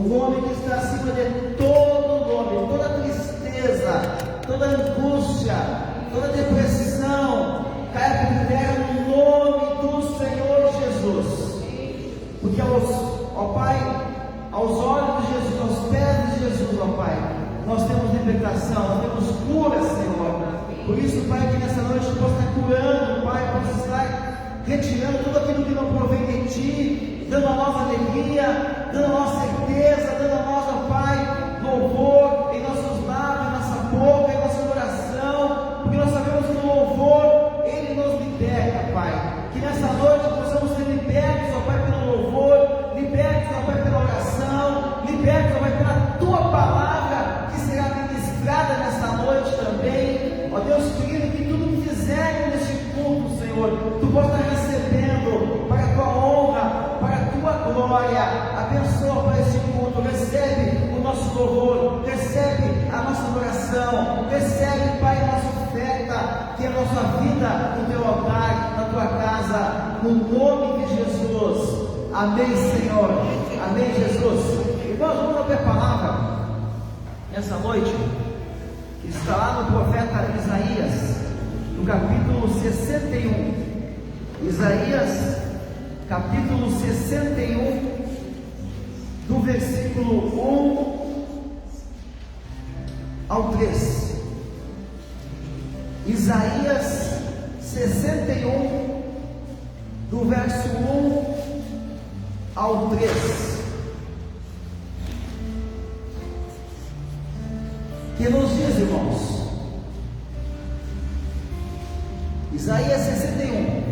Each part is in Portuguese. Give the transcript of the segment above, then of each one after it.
O nome que está acima de todo nome, toda tristeza, toda angústia, toda depressão, caia por terra no nome do Senhor Jesus. Porque ó Pai, aos olhos de Jesus, aos pés de Jesus, ó Pai, nós temos libertação, nós temos cura, Senhor. Por isso, Pai, que nessa noite tu possa estar curando, Pai, possa estar retirando tudo aquilo que não provém de Ti, dando a nós alegria, dando a nós certeza, dando a nós, ó Pai, louvor em nossos lábios, em nossa boca, em nosso coração, porque nós sabemos que o louvor, Ele nos liberta, Pai. Que nessa noite possamos ser libertos, ó Pai, pelo louvor, libertos, ó Pai, pela oração, libertos, ó Pai, pela Tua palavra, que será ministrada nessa noite também. Ó Deus querido, que tudo que fizermos neste culto, Senhor, Tu possa estar recebendo para a Tua honra, para a Tua glória. Abençoa para este culto, recebe o nosso louvor, recebe a nossa adoração, recebe, Pai, a nossa oferta, que é a nossa vida no Teu altar, na Tua casa, no nome de Jesus. Amém, Senhor. Amém, Jesus. Irmãos, vamos abrir a palavra nessa noite, que está lá no profeta Isaías, no capítulo 61. Isaías, capítulo 61, do versículo 1 ao 3. Isaías 61, do verso 1 ao 3. Que nos diz, irmãos? Isaías 61,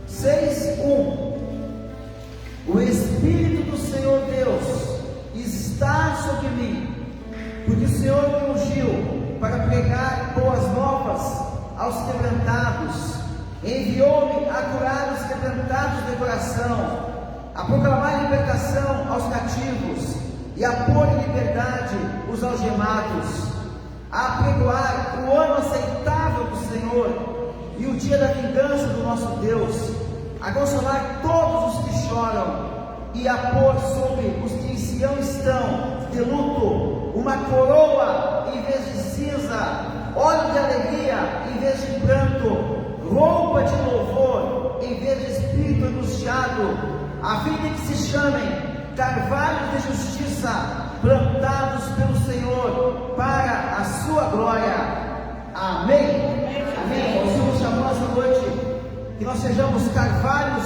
61. O Espírito do Senhor Deus está sobre mim, porque o Senhor me ungiu para pregar boas novas aos quebrantados, enviou-me a curar os quebrantados de coração, a proclamar libertação aos cativos e a pôr em liberdade os algemados, a apregoar o ano aceitável do Senhor e o dia da vingança do nosso Deus, a consolar todos os que choram e a pôr sobre os que em Sião estão de luto uma coroa em vez de cinza, óleo de alegria em vez de pranto, roupa de louvor em vez de espírito angustiado, a fim de que se chamem carvalhos de justiça, plantados pelo Senhor para a sua glória. Amém. Amém. O Senhor nos chamou essa noite que nós sejamos carvalhos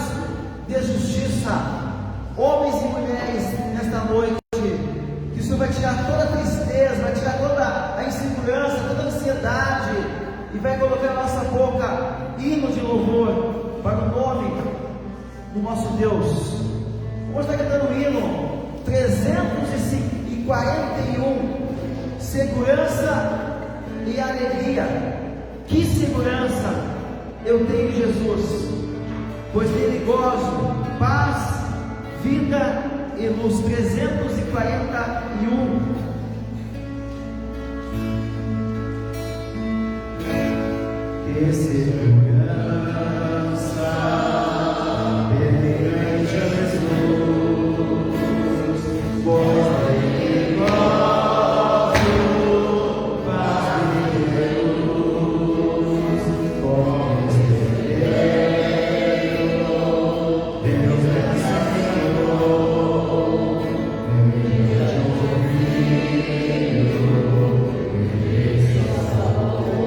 de justiça, homens e mulheres nesta noite, que o Senhor vai tirar toda a tristeza, vai tirar toda a insegurança, toda a ansiedade, e vai colocar na nossa boca hinos de louvor para o nome do nosso Deus. Vamos estar cantando o hino 341, segurança e alegria. Que segurança eu tenho em Jesus, pois nele gozo, paz, vida e luz. 341. Que segurança tenho em Jesus, pois nele gozo, paz e luz. Como espelho, Deus é Senhor, Ele é o Filho, Ele é Salvador.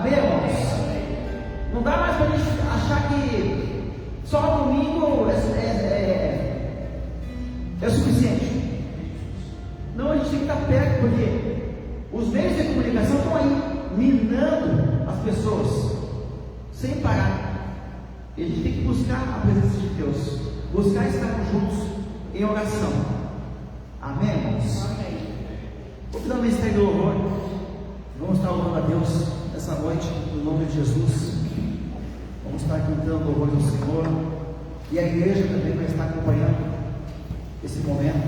Amém, irmãos? Não dá mais para a gente achar que É suficiente? Não, a gente tem que estar perto, porque os meios de comunicação estão aí, minando as pessoas, sem parar. E a gente tem que buscar a presença de Deus, buscar estar juntos em oração. Amém, irmãos? Vou dar uma ministério do louvor. Vamos estar louvando a Deus essa noite, no nome de Jesus. Vamos estar cantando louvor do Senhor. E a igreja também vai estar acompanhando esse momento.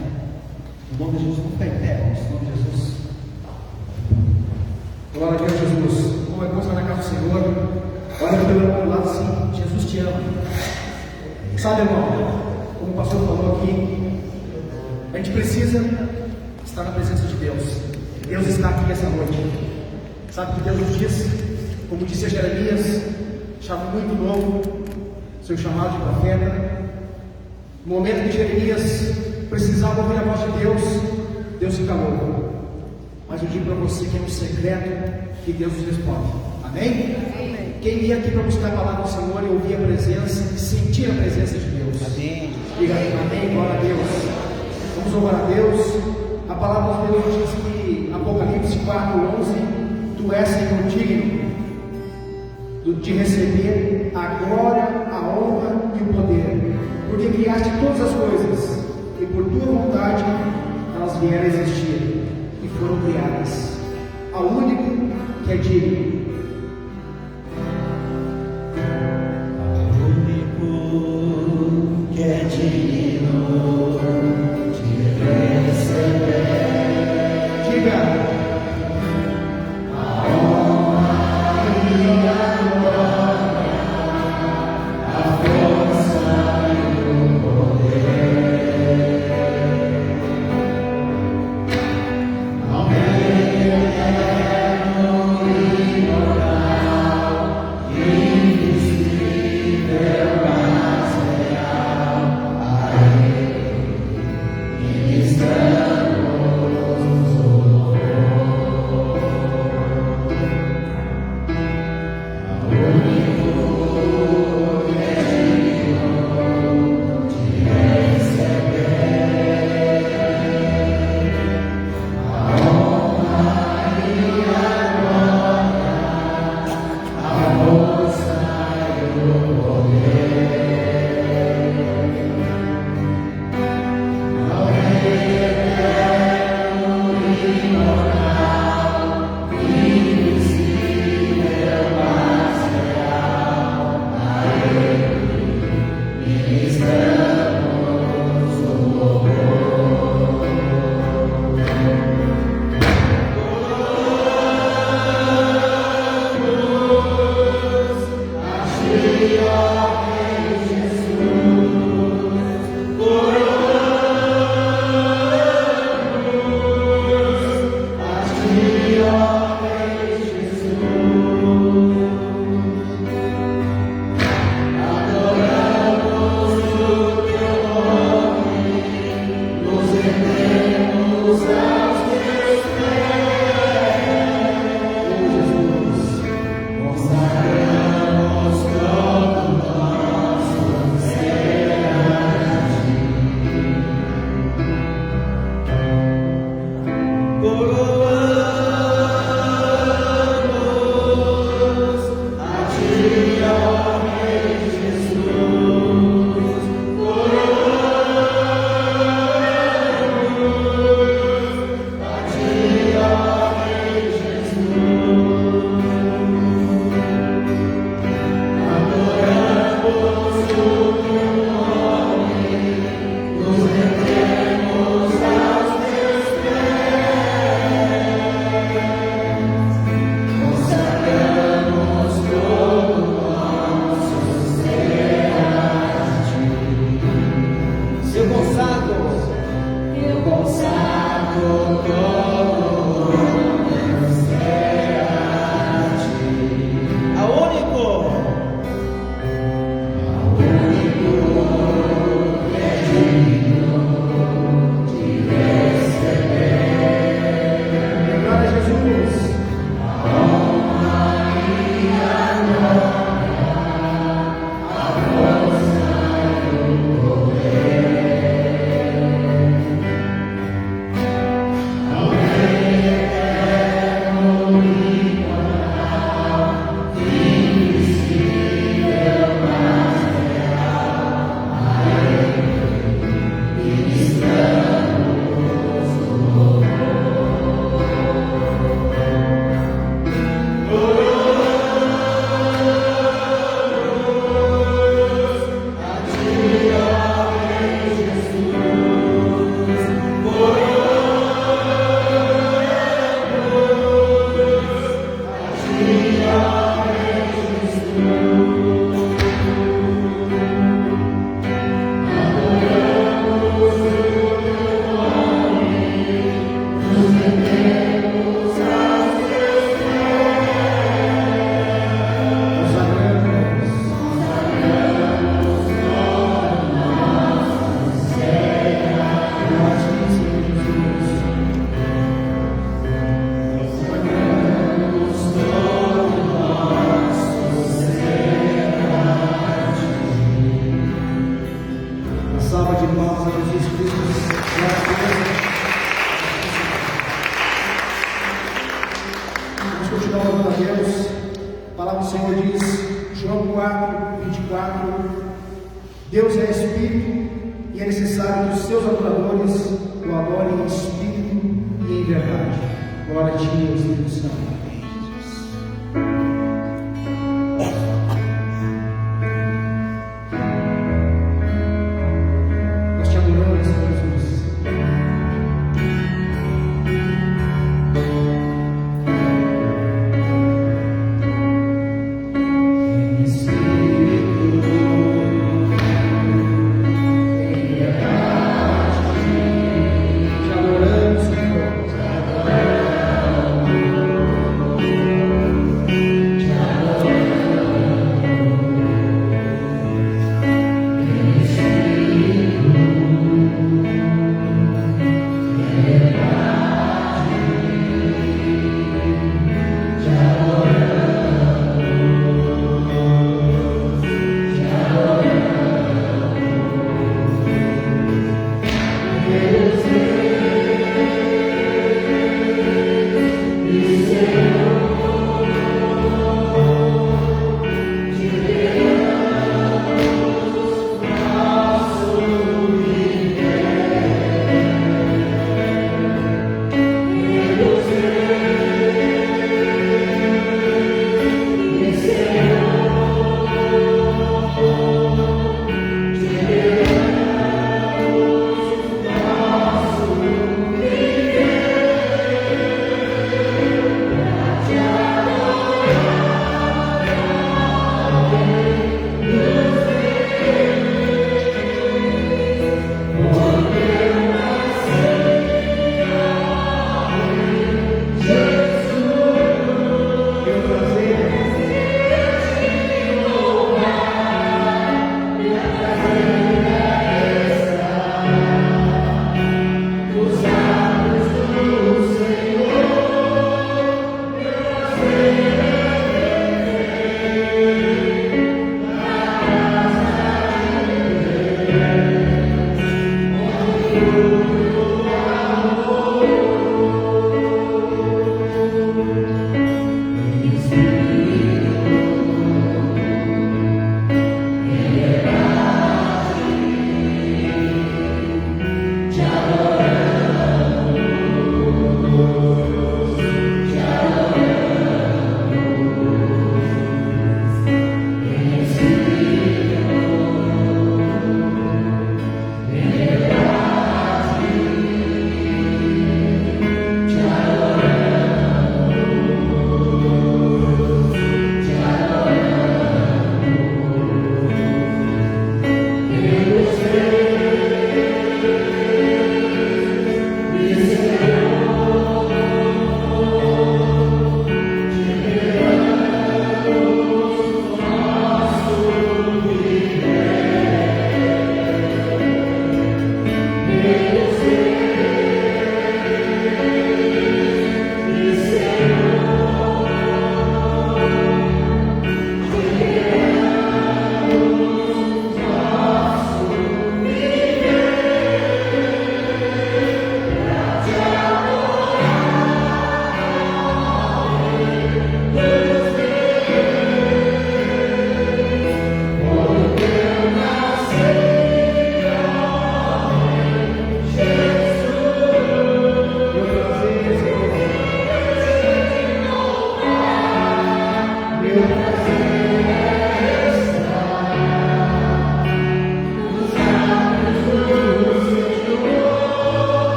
No nome de Jesus, vamos ficar em pé, irmãos, no nome de Jesus. Glória a Deus, Jesus. Como é bom estar na casa do Senhor. Olha para o meu lado assim, Jesus te ama. Sabe, irmão, como o pastor falou aqui, a gente precisa estar na presença de Deus. Deus está aqui essa noite. Sabe que Deus nos diz, como disse a Jeremias, chama muito novo, seu chamado de profeta. No momento que Jeremias precisava ouvir a voz de Deus, Deus se calou. Mas eu digo para você que é um secreto que Deus nos responde. Amém? Amém. Quem vinha aqui para buscar a palavra do Senhor e ouvir a presença, e sentir a presença de Deus. Amém. Diga amém, glória a Deus. Vamos louvar a Deus. A palavra de Deus diz que Apocalipse 4:11, tu és Senhor digno de receber a glória, a honra e o poder, porque criaste todas as coisas e por tua vontade elas vieram a existir e foram criadas. Ao único que é digno. Vamos continuar louvando a Deus. A palavra do Senhor diz, João 4, 24: Deus é Espírito e é necessário que os seus adoradores o adorem em Espírito e em verdade. Glória a Ti, Espírito Santo.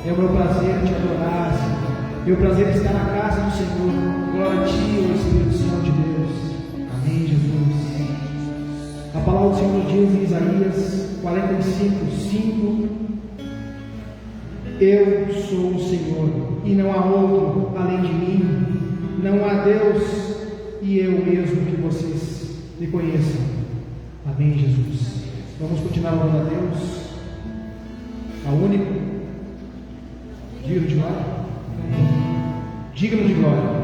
É o meu prazer te adorar, Senhor. Meu prazer é estar na casa do Senhor. Glória a Ti, ó Espírito Santo de Deus. Amém, Jesus. A palavra do Senhor diz em Isaías 45:5: Eu sou o Senhor, e não há outro além de mim. Não há Deus, e eu mesmo que vocês me conheçam. Amém, Jesus. Vamos continuar louvando a Deus, a único digno de glória. Digno de glória.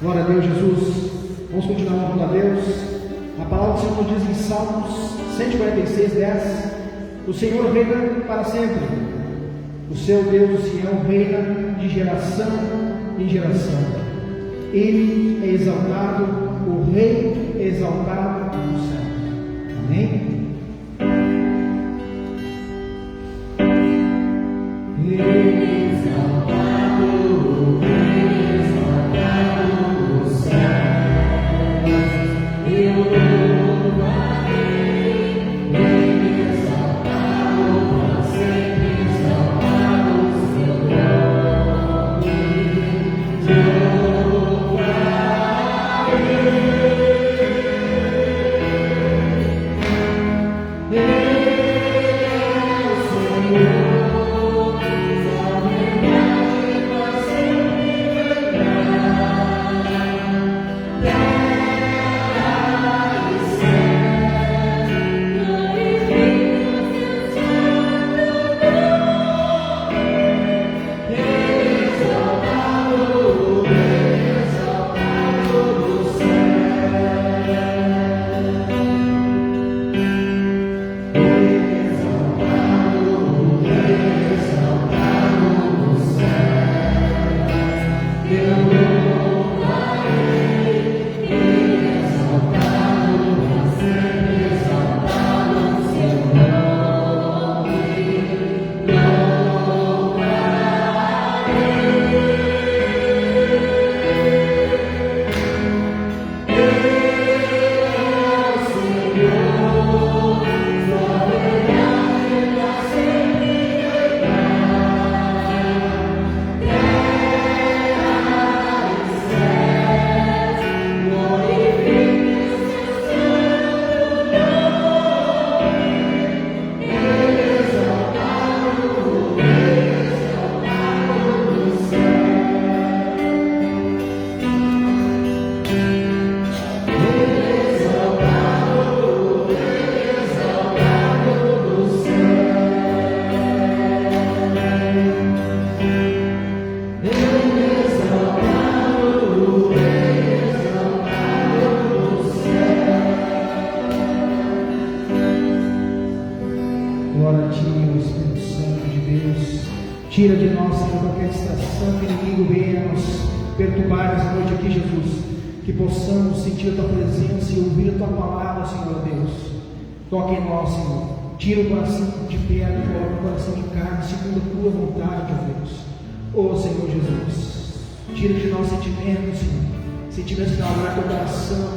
Glória a Deus, Jesus. Vamos continuar louvando a Deus. A palavra do Senhor diz em Salmos 146:10: O Senhor reina para sempre. O seu Deus, o Sião, reina de geração em geração. Ele é exaltado, o Rei é exaltado no céu. Amém? Senhor. Tira de nós, Senhor, qualquer distração que o inimigo venha nos perturbar nessa noite aqui, Jesus. Que possamos sentir a Tua presença e ouvir a Tua palavra, Senhor Deus. Toque em nós, Senhor. Tira o coração de pedra e coloca o coração de carne, segundo a Tua vontade, ó Deus. Ó Senhor Jesus. Tira de nós sentimentos, Senhor. Sentimentos que alargam o coração.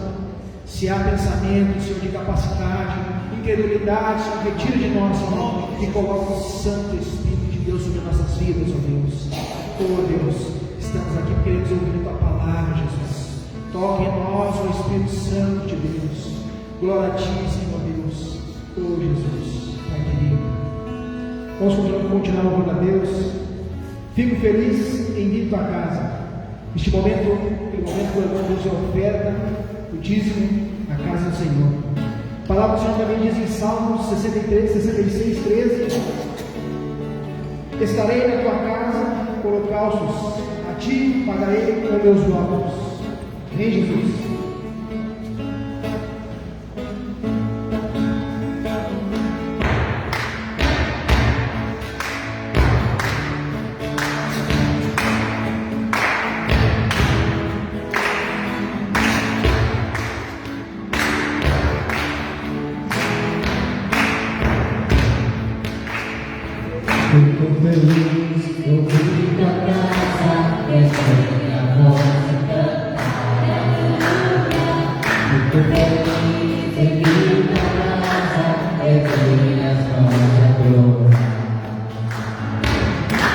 Se há pensamento, Senhor, de capacidade, incredulidade, Senhor, retira de nós, Senhor, e coloca o Santo Espírito de Deus sobre nossas vidas, ó Deus. Ó Deus, estamos aqui porque queremos ouvir a Tua palavra, Jesus. Toque em nós, ó Espírito Santo de Deus. Glória a Ti, Senhor Deus. Ó Jesus, Pai querido. Vamos continuar louvando a Deus. Fico feliz em vir para casa. Neste momento, aquele momento que levamos a oferta, o dízimo na casa do Senhor. A palavra do Senhor também diz em Salmos 63, 66, 13: Estarei na tua casa com holocaustos, a ti pagarei com meus votos. Vem, Jesus. Fico feliz, eu vim pra casa, essa é minha voz cantar. Fico feliz, eu vim pra casa, essa é minhas mãos adorar.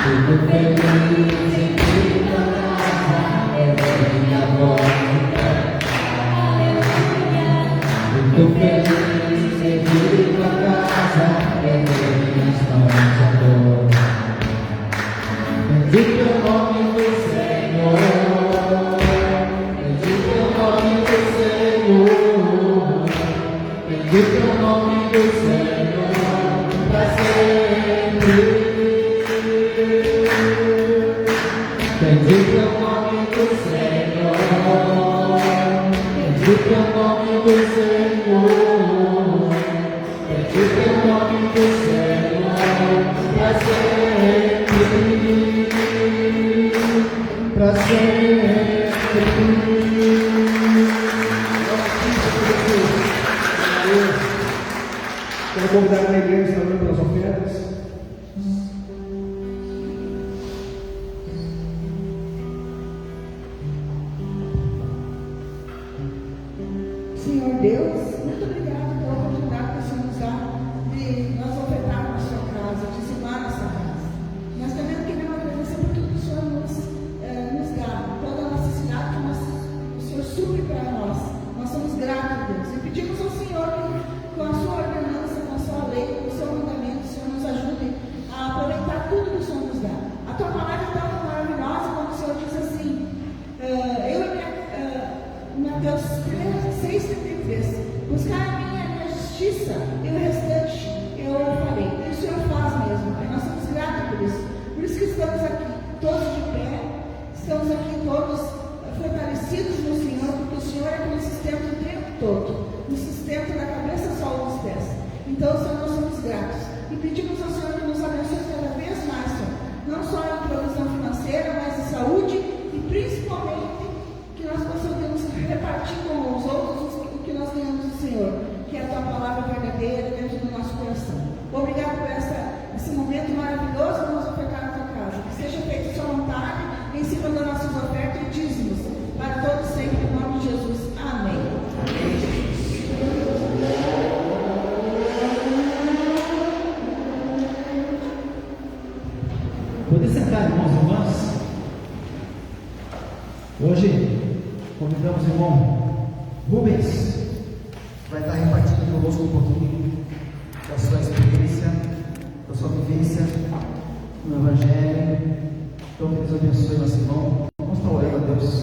Fico feliz, eu vim pra casa, essa é minha voz cantar. Fico feliz, eu vim pra casa, essa é minhas mãos adorar. Bendito é o nome do Senhor, bendito é o nome do Senhor, bendito é o nome do Senhor, para sempre. Bendito é o nome do Senhor, bendito é o nome do Senhor, bendito é o nome do Senhor, para sempre. Para sempre. Quero convidar a igreja a estar orando pelas ofertas. Senhor Deus, muito obrigado pela oportunidade que o Senhor nos dá de nós ofertarmos na sua casa, dizimar nessa casa. Nós também queremos agradecer por tudo que o Senhor nos dá, toda a necessidade que o Senhor supre para nós. Nós somos gratos, Deus, e pedimos ao Senhor que com a sua ordenança, com a sua lei, com o seu mandamento, o Senhor nos ajude a aproveitar tudo que o Senhor nos dá. A tua palavra é tão maravilhosa quando o Senhor diz assim, Mateus 6,33: buscar a minha justiça e o restante eu farei. E o Senhor faz mesmo, e nós somos gratos por isso. Por isso que estamos aqui todos de pé, estamos aqui todos fortalecidos no Senhor, porque o Senhor é que nos sustenta o tempo todo, nos sustenta da cabeça aos pés. Então, Senhor, nós somos gratos e pedimos ao Senhor que nos abençoe cada vez mais, Senhor, não só em provisão financeira, mas em saúde e principalmente que nós possamos repartir com os outros o que nós ganhamos do Senhor, que é a tua palavra verdadeira dentro do nosso coração. Obrigado por esse momento maravilhoso que nós ofertar na tua casa. Que seja feita a sua vontade em cima das nossas ofertas e dízimos, para todos sempre, em nome de Jesus. Amém. Poder sentar, irmãos e irmãs? Hoje convidamos o irmão Rubens, vai estar repartindo conosco um pouquinho da sua experiência, da sua vivência no Evangelho. Então, que Deus abençoe nosso irmão. Vamos estar orando a Deus.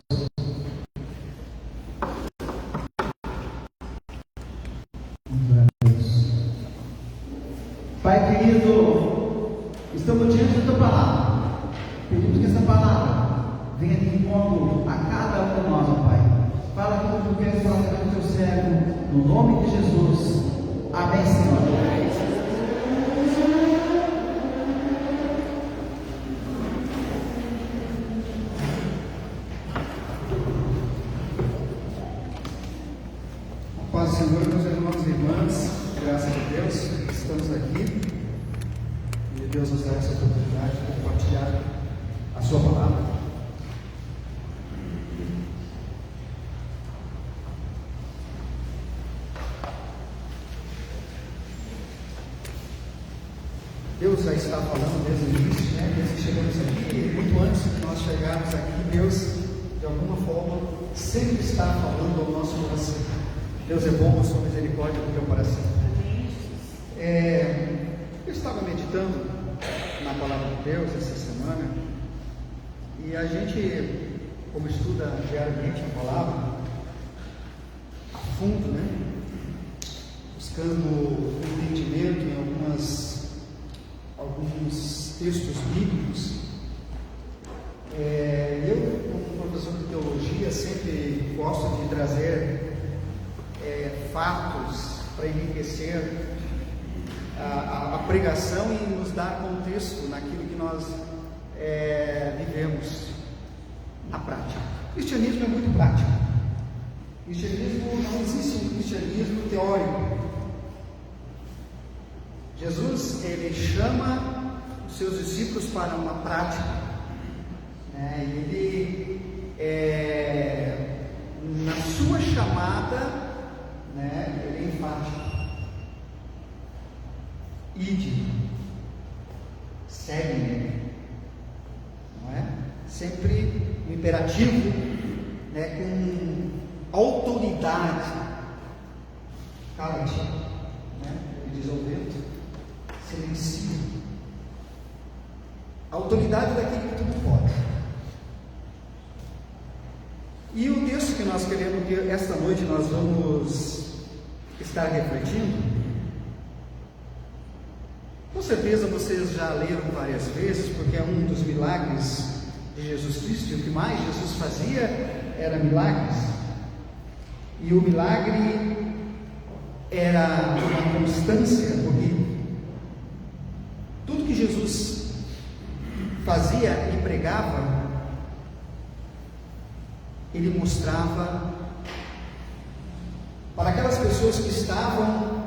Pai querido, estamos diante da tua palavra. Pedimos que essa palavra venha de encontro a cada um de nós, ó Pai. Fala aquilo que tu queres falar com o teu servo, no nome de Jesus. Amém, Senhor. Senhor, meus irmãos e irmãs, graças a Deus, estamos aqui e Deus nos dá essa oportunidade de compartilhar a Sua palavra. Deus já está falando desde o início, né? Desde que chegamos aqui, muito antes de nós chegarmos aqui, Deus, de alguma forma, sempre está falando ao nosso coração. Deus é bom, a sua misericórdia do teu coração. Eu estava meditando na palavra de Deus essa semana, e a gente, como estuda diariamente a palavra, a fundo, né? Buscando entendimento em alguns textos bíblicos. Eu, como professor de teologia, sempre gosto de trazer fatos para enriquecer a pregação e nos dar contexto naquilo que nós vivemos na prática. O cristianismo é muito prático. O cristianismo, não existe um cristianismo teórico. Jesus, ele chama os seus discípulos para uma prática, né? Ele, na sua chamada, né, ele é enfático. Ide, segue-me, não é? Sempre um imperativo, né, com autoridade. Cala-te, né? Ele diz ao vento, silencia. A autoridade daquele que tudo pode. E o texto que nós queremos, que esta noite nós vamos estar refletindo, com certeza vocês já leram várias vezes, porque é um dos milagres de Jesus Cristo, e o que mais Jesus fazia era milagres. E o milagre era uma constância, porque tudo que Jesus fazia e pregava, ele mostrava para aquelas pessoas que estavam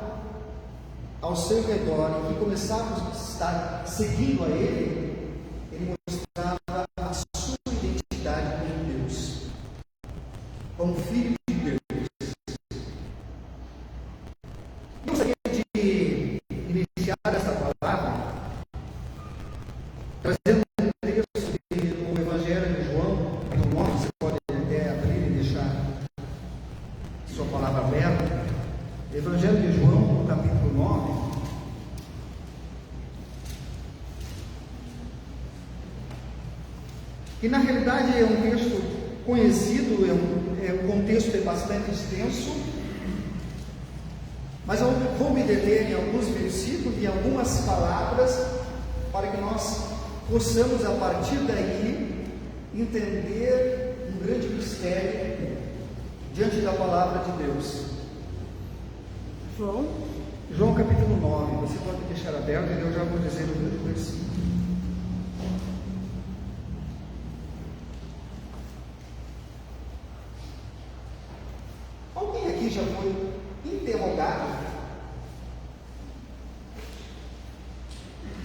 ao seu redor e que começavam a estar seguindo a ele, ele mostrava a sua identidade como Deus, como Filho de Deus. Eu gostaria de iniciar essa palavra trazendo um texto do Evangelho de João, capítulo 9, você pode até abrir e deixar sua palavra aberta. Evangelho de João, no capítulo 9. Que na realidade é um texto conhecido, o contexto é bastante extenso, mas eu vou me deter em alguns versículos e algumas palavras para que nós possamos a partir daí entender um grande mistério diante da palavra de Deus. João capítulo 9, você pode deixar aberto e eu já vou dizer o versículo. Alguém aqui já foi interrogado?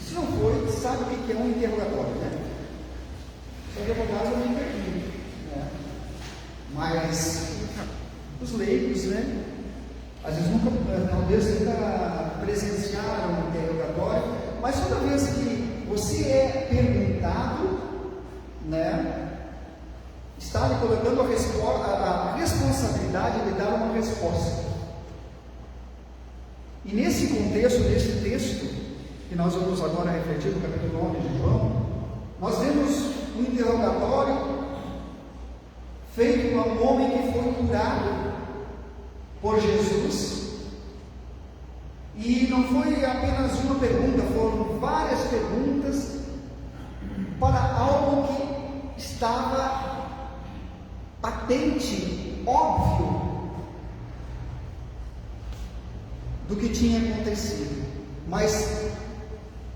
Se não foi, sabe o que é um interrogatório, né? Os advogados não interviram, né? Mas os leigos, né? Às vezes talvez nunca presenciaram um interrogatório, mas toda vez que você é perguntado, né, está lhe colocando a responsabilidade de dar uma resposta. E nesse contexto, nesse texto, que nós vamos agora refletir no capítulo 9 de João, nós vemos um interrogatório feito a um homem que foi curado por Jesus, e não foi apenas uma pergunta, foram várias perguntas para algo que estava patente, óbvio do que tinha acontecido, mas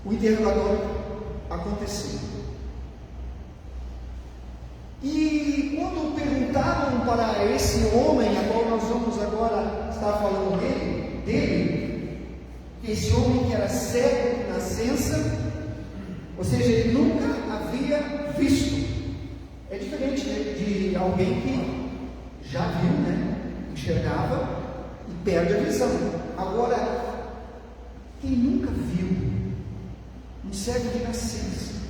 o interrogatório aconteceu. E quando perguntaram para esse homem, a qual nós vamos agora estava falando dele, esse homem que era cego de nascença, ou seja, ele nunca havia visto. É diferente, né, de alguém que já viu, né, enxergava e perde a visão. Agora, quem nunca viu um cego de nascença,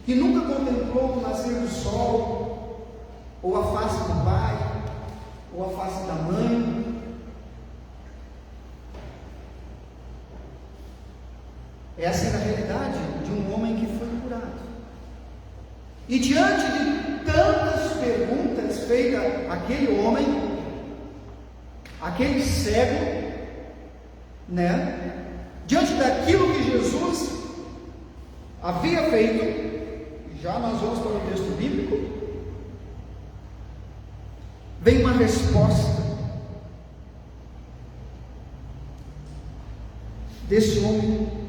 que nunca contemplou o nascer do sol, ou a face do pai, ou a face da mãe, essa era a realidade de um homem que foi curado. E diante de tantas perguntas feitas àquele homem, aquele cego, né? Diante daquilo que Jesus havia feito, já nós vamos para o texto bíblico, vem uma resposta desse homem,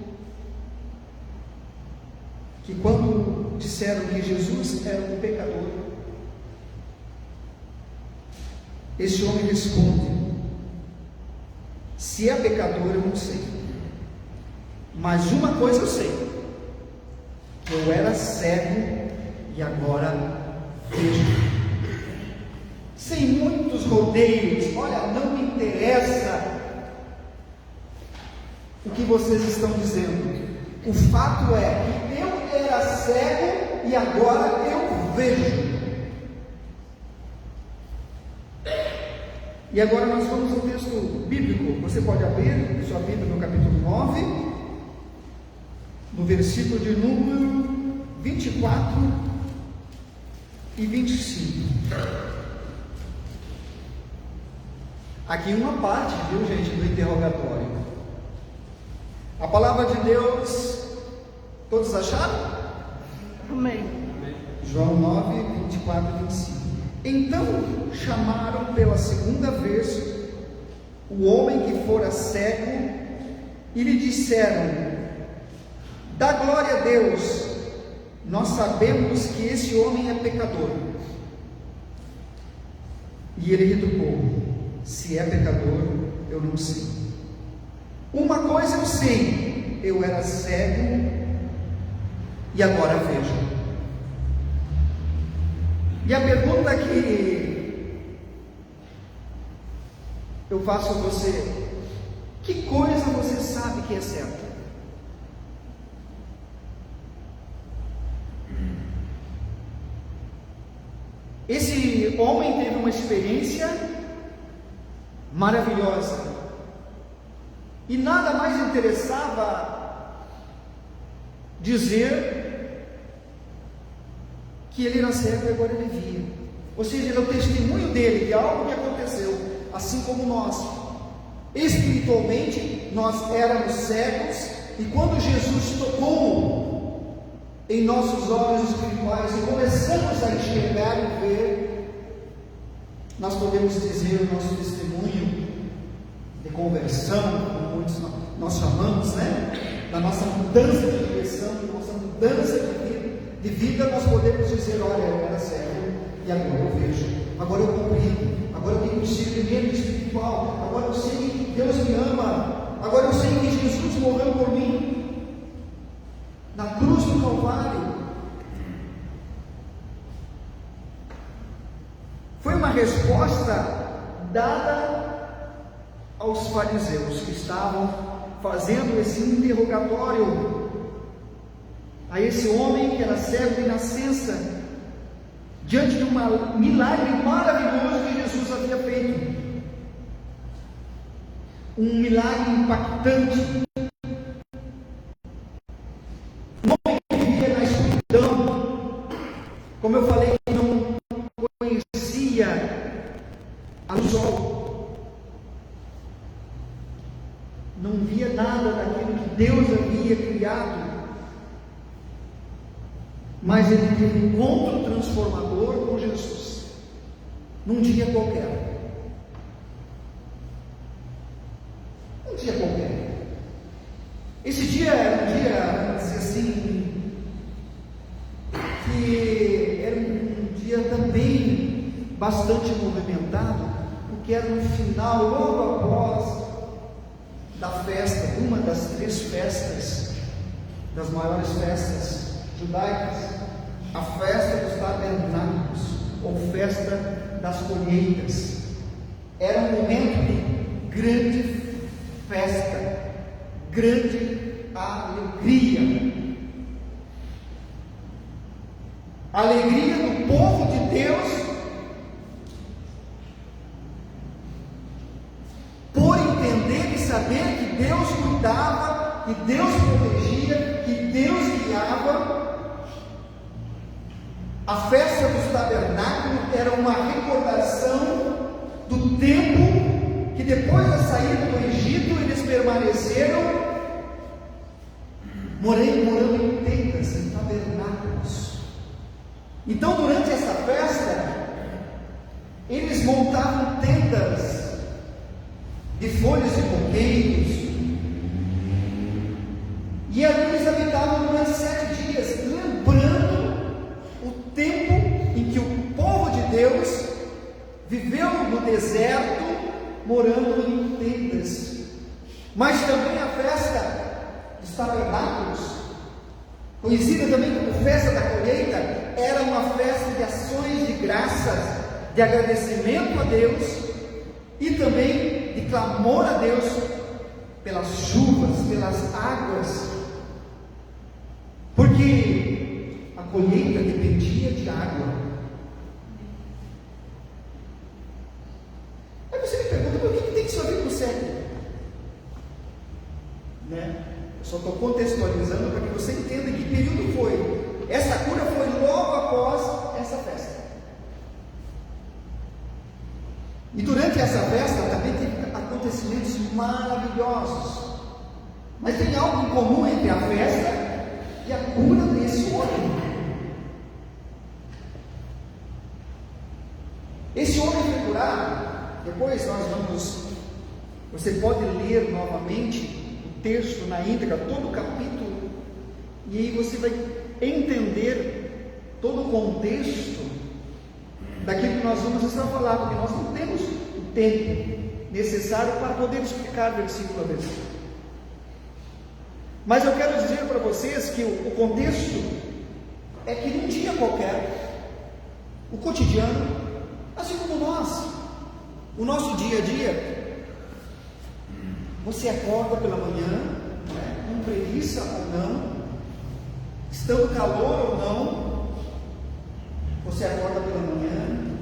que quando disseram que Jesus era um pecador, esse homem responde: se é pecador eu não sei, mas uma coisa eu sei, que eu era cego e agora vejo. Sem muitos rodeios. Olha, não me interessa o que vocês estão dizendo, o fato é que eu era cego e agora eu vejo. E agora nós vamos ao texto bíblico. Você pode abrir sua Bíblia no capítulo 9, no versículo de número 24 e 25. Aqui uma parte, viu, gente, do interrogatório. A palavra de Deus, todos acharam? Amém. João 9, 24 e 25. Então chamaram pela segunda vez o homem que fora cego e lhe disseram: dá glória a Deus, nós sabemos que esse homem é pecador. E ele retrucou: se é pecador, eu não sei. Uma coisa eu sei, eu era cego e agora vejo. E a pergunta que eu faço a você: que coisa você sabe que é certa? Esse homem teve uma experiência maravilhosa, e nada mais interessava dizer que ele era cego e agora ele via. Ou seja, era o testemunho dele de algo que aconteceu, assim como nós. Espiritualmente, nós éramos cegos, e quando Jesus tocou em nossos olhos espirituais e começamos a enxergar e ver, nós podemos dizer o nosso testemunho de conversão, como muitos nós chamamos, né? Da nossa mudança de direção, da nossa mudança de vida, nós podemos dizer: olha, eu era cego e agora eu vejo, agora eu compreendo, agora eu tenho um discernimento espiritual, agora eu sei que Deus me ama, agora eu sei que Jesus morreu por mim na cruz do Calvário. Foi uma resposta dada aos fariseus que estavam fazendo esse interrogatório a esse homem que era cego de nascença, diante de um milagre maravilhoso que Jesus havia feito, um milagre impactante. Um homem que vivia na escuridão, como eu falei, não conhecia a luz do sol, não via nada daquilo que Deus havia criado, mas ele teve um encontro transformador com Jesus, num dia qualquer. Um dia qualquer. Esse dia era um dia, vamos dizer assim, que era um dia também bastante movimentado, que era no final, logo após da festa, uma das 3 festas, das maiores festas judaicas, a festa dos tabernáculos, ou festa das colheitas. Era um momento de grande festa, grande alegria. Alegria do povo de Deus por entender e saber que Deus cuidava, que Deus protegia, que Deus guiava. A festa dos tabernáculos era uma recordação do tempo que depois da saída do Egito eles permaneceram morando em tendas, em tabernáculos. Então, durante essa festa, eles montavam tendas de folhas de coqueiros, e ali eles habitavam durante 7 dias, lembrando o tempo em que o povo de Deus viveu no deserto, morando em tendas. Mas também a festa dos tabernáculos, conhecida também como festa da colheita, era uma festa de ações de graças, de agradecimento a Deus e também de clamor a Deus pelas chuvas, pelas águas, porque a colheita dependia de água. Aí você me pergunta, por que tem isso a ver com o século? Eu só estou contextualizando para que você entenda em que período foi. Essa cura foi logo após essa festa. E durante essa festa também teve acontecimentos maravilhosos. Mas tem algo em comum entre a festa e a cura desse homem. Esse homem foi curado. Depois você pode ler novamente o texto na íntegra, todo o capítulo, e aí você vai entender todo o contexto daquilo que nós vamos estar falando, porque nós não temos o tempo necessário para poder explicar versículo a versículo. Mas eu quero dizer para vocês que o contexto é que num dia qualquer, o cotidiano, assim como nós, o nosso dia a dia, você acorda pela manhã, com preguiça ou não, estando calor ou não, você acorda pela manhã,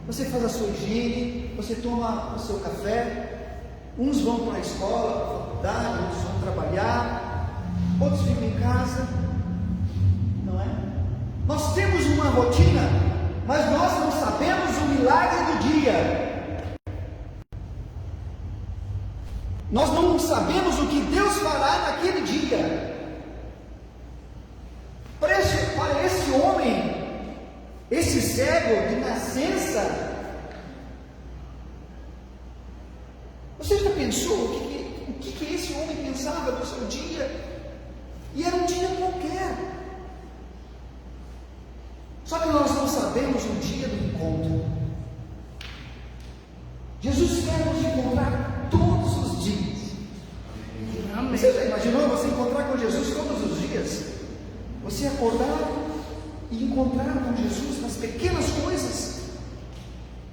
você faz a sua higiene, você toma o seu café, uns vão para a escola, para a faculdade, outros vão trabalhar, outros ficam em casa, não é? Nós temos uma rotina, mas nós não sabemos o milagre do dia. Nós não sabemos o que Deus fará naquele dia. Para esse homem, esse cego de nascença, você já pensou o que esse homem pensava do seu dia? E era um dia qualquer. Só que nós não sabemos o dia do encontro. Jesus quer nos encontrar todos os dias. Amém. Você já imaginou você encontrar com Jesus todos os dias? Você acordar e encontrar com Jesus nas pequenas coisas.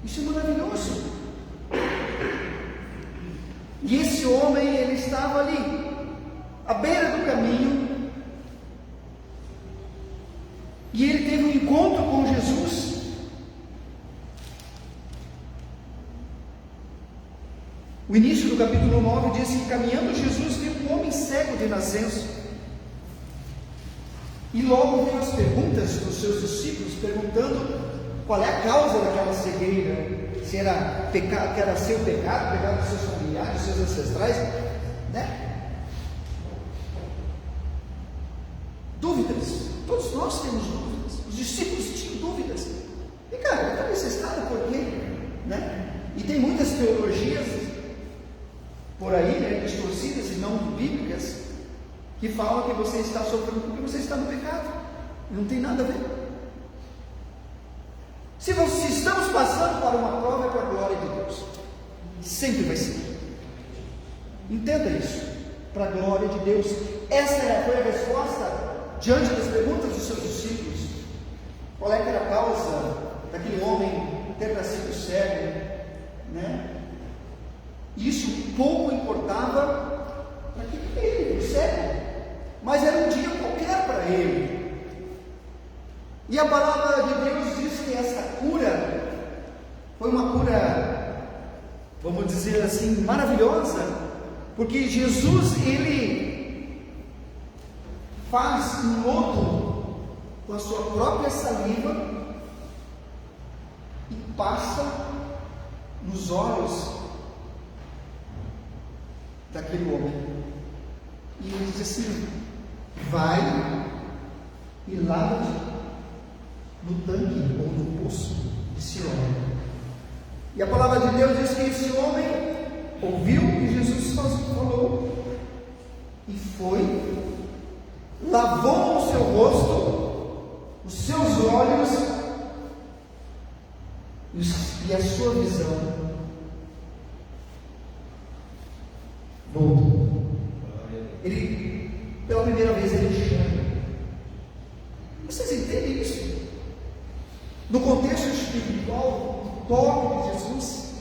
Isso é maravilhoso. E esse homem, ele estava ali, à beira do caminho, e ele teve um encontro com Jesus. O início do capítulo 9 diz que caminhando Jesus viu um homem cego de nascença. E logo veio as perguntas dos seus discípulos, perguntando qual é a causa daquela cegueira. Se era pecado, que era seu pecado dos seus familiares, dos seus ancestrais, né? Dúvidas. Todos nós temos dúvidas. Os discípulos tinham dúvidas. E cara, está nesse estado por quê? Né? E tem muitas teologias por aí, né, distorcidas e não bíblicas, que falam que você está sofrendo porque você está no pecado. Não tem nada a ver. Se estamos passando por uma prova, é para a glória de Deus. Sempre vai ser. Entenda isso. Para a glória de Deus. Essa foi a resposta diante das perguntas dos seus discípulos. Qual é que era a causa daquele homem ter nascido cego, né? Isso pouco importava para ele, cego, mas era um dia qualquer para ele. E a palavra de Deus diz que essa cura foi uma cura, vamos dizer assim, maravilhosa, porque Jesus, ele faz um lodo com a sua própria saliva e passa nos olhos daquele homem. E ele diz assim: vai e lava-te no tanque ou no poço de Siloé. E a palavra de Deus diz que esse homem ouviu o que Jesus falou e foi, lavou o seu rosto, os seus olhos e a sua visão voltou. Ele, pela primeira vez, ele enxerga. Vocês entendem isso? No contexto espiritual, o toque de Jesus.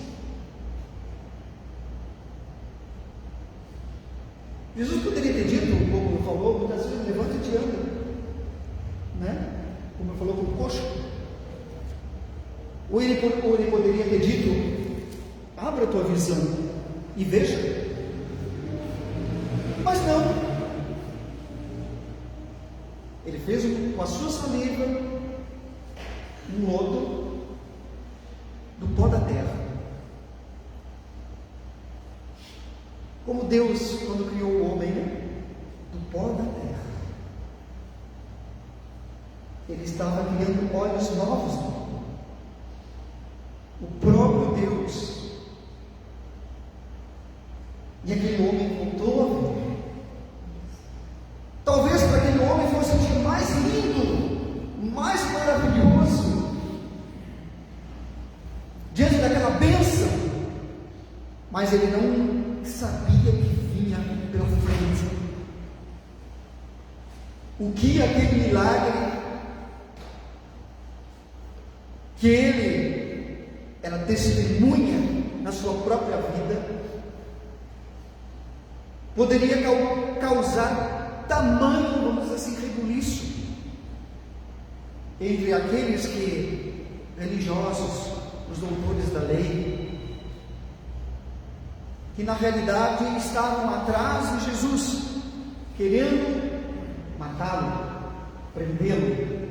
Jesus poderia ter dito, como falou, muitas vezes: levanta-te e anda, né? Como ele falou com o coxo. Ou ele poderia ter dito: abra a tua visão e veja. Mas não. Ele fez com a sua saliva um lodo do pó da terra. Como Deus, quando criou o homem, né? Do pó da terra. Ele estava criando olhos novos. O próprio Deus. E aquele homem voltou a ver. Talvez para aquele homem fosse o dia mais lindo, mais maravilhoso, diante daquela bênção, mas ele não sabia que vinha pela frente. O que aquele milagre, que ele era testemunha na sua própria vida, poderia causar tamanho, vamos dizer assim, rebuliço entre aqueles que, religiosos, os doutores da lei, que na realidade estavam atrás de Jesus, querendo matá-lo, prendê-lo.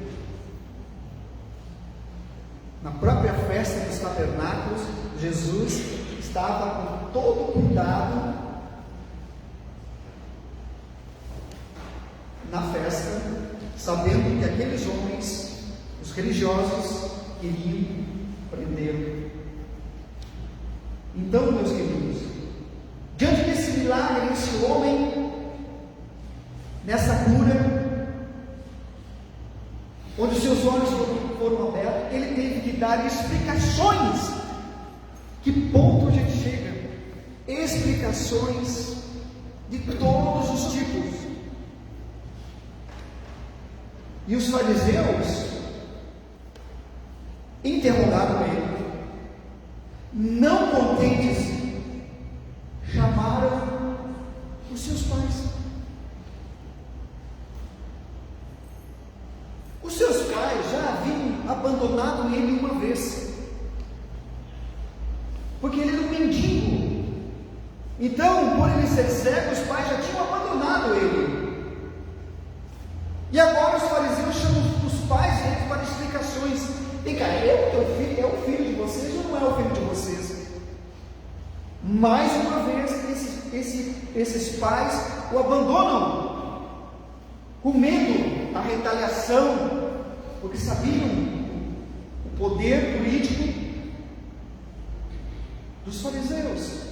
Na própria festa dos tabernáculos, Jesus estava com todo cuidado na festa, sabendo que aqueles homens, os religiosos, queriam prendê-lo. Então, meus queridos, diante desse milagre, esse homem, nessa cura, onde os seus olhos foram abertos, ele teve que dar explicações. Que ponto a gente chega? Explicações de todos os tipos. E os fariseus interrogaram ele. Não contentes, chamaram os seus pais. Os seus pais já haviam abandonado ele uma vez, porque ele era um mendigo. Então, por ele ser cego, os pais já tinham abandonado ele. E agora os fariseus chamam os pais deles para explicações. Vem cá, é o filho de vocês ou não é o filho de vocês? Mais uma vez, esses pais o abandonam, com medo da retaliação, porque sabiam o poder político dos fariseus.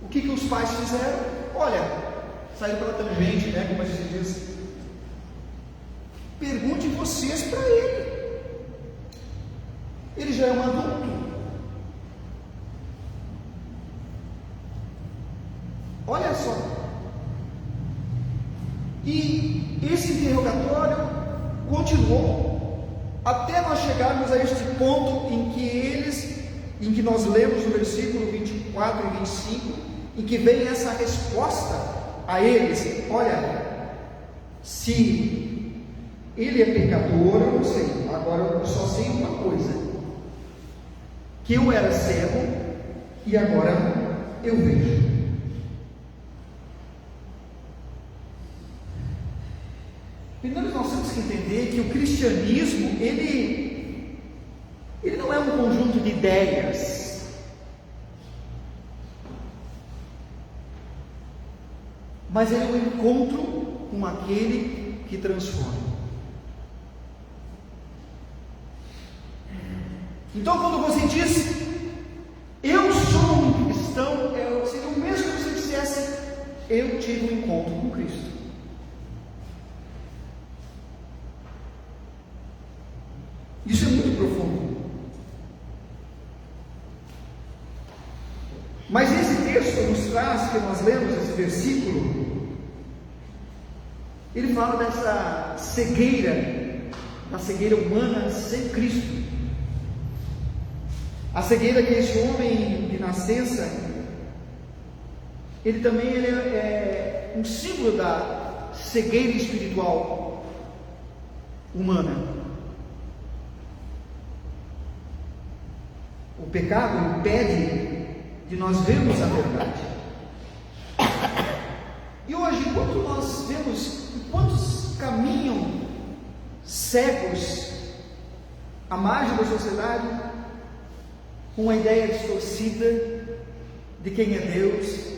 O que os pais fizeram? Olha, saíram pela tangente, né, como a gente diz. Pergunte vocês para ele. Ele já é um adulto. Olha só. E esse interrogatório continuou até nós chegarmos a este ponto em que nós lemos no versículo 24 e 25, em que vem essa resposta a eles: olha, se ele é pecador, eu não sei, agora eu só sei uma coisa, que eu era cego e agora eu vejo. Primeiro nós temos que entender que o cristianismo, ele não é um conjunto de ideias, mas ele é um encontro com aquele que transforma. Então, quando você diz, eu sou um cristão, seria o mesmo que você dissesse, eu tive um encontro com Cristo. Isso é muito profundo. Mas esse texto nos traz, que nós lemos esse versículo, ele fala dessa cegueira, da cegueira humana sem Cristo. A cegueira que esse homem de nascença, ele também é um símbolo da cegueira espiritual humana. O pecado impede de nós vermos a verdade. E hoje, enquanto nós vemos quantos caminham cegos à margem da sociedade, com uma ideia distorcida de quem é Deus.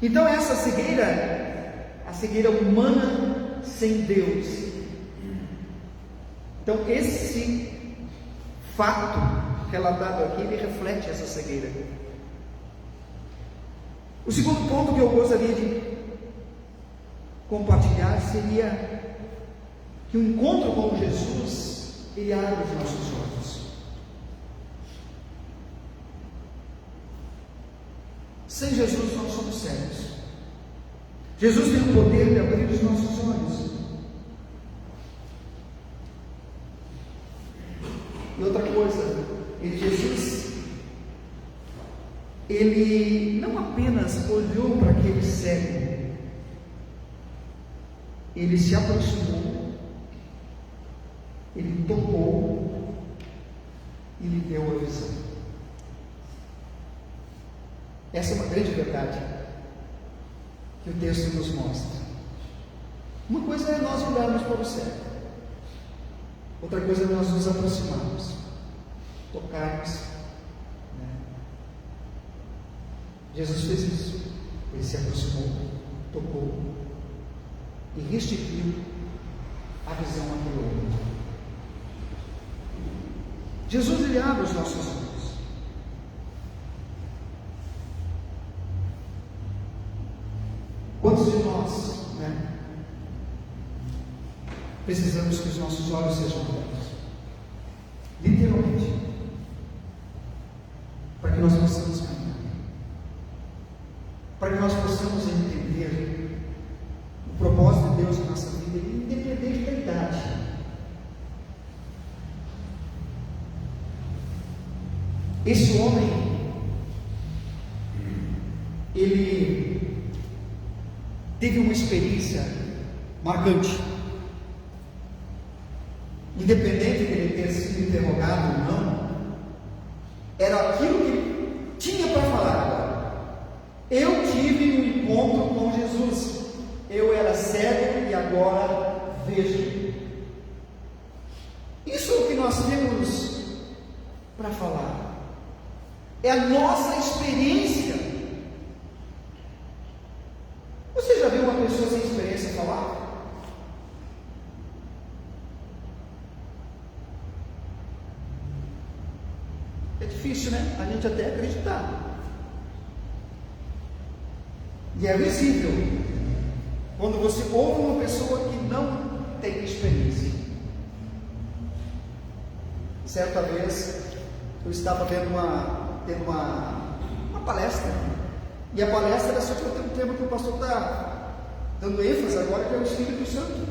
Então essa cegueira, a cegueira humana sem Deus. Então esse fato relatado aqui, ele reflete essa cegueira. O segundo ponto que eu gostaria de compartilhar seria que o encontro com Jesus, ele abre os nossos olhos. Sem Jesus nós somos cegos. Jesus tem o poder de abrir os nossos olhos. E outra coisa, Jesus, ele não apenas olhou para aquele cego, ele se aproximou, ele tocou e lhe deu a visão. Essa é uma grande verdade que o texto nos mostra. Uma coisa é nós olharmos para o cego, outra coisa é nós nos aproximarmos, tocarmos, né? Jesus fez isso. Ele se aproximou, tocou e restituiu a visão àquele homem. Jesus, ele abre os nossos olhos. Quantos de nós, né, precisamos que os nossos olhos sejam abertos? Literalmente, para que nós possamos caminhar, para que nós possamos entender o propósito de Deus na nossa vida, independente da idade. Esse homem, ele teve uma experiência marcante. Independente de ele ter sido interrogado ou não, era aquilo que ele tinha para falar agora. Eu tive um encontro com Jesus. Eu era cego e agora vejo. Isso é o que nós temos para falar. É a nossa experiência. Você já viu uma pessoa sem experiência falar? É difícil, né? A gente até acreditar. E é visível quando você ouve uma pessoa que não tem experiência. Certa vez eu estava tendo uma palestra, e a palestra era sobre o tema que o pastor está dando ênfase agora, que é o Espírito Santo.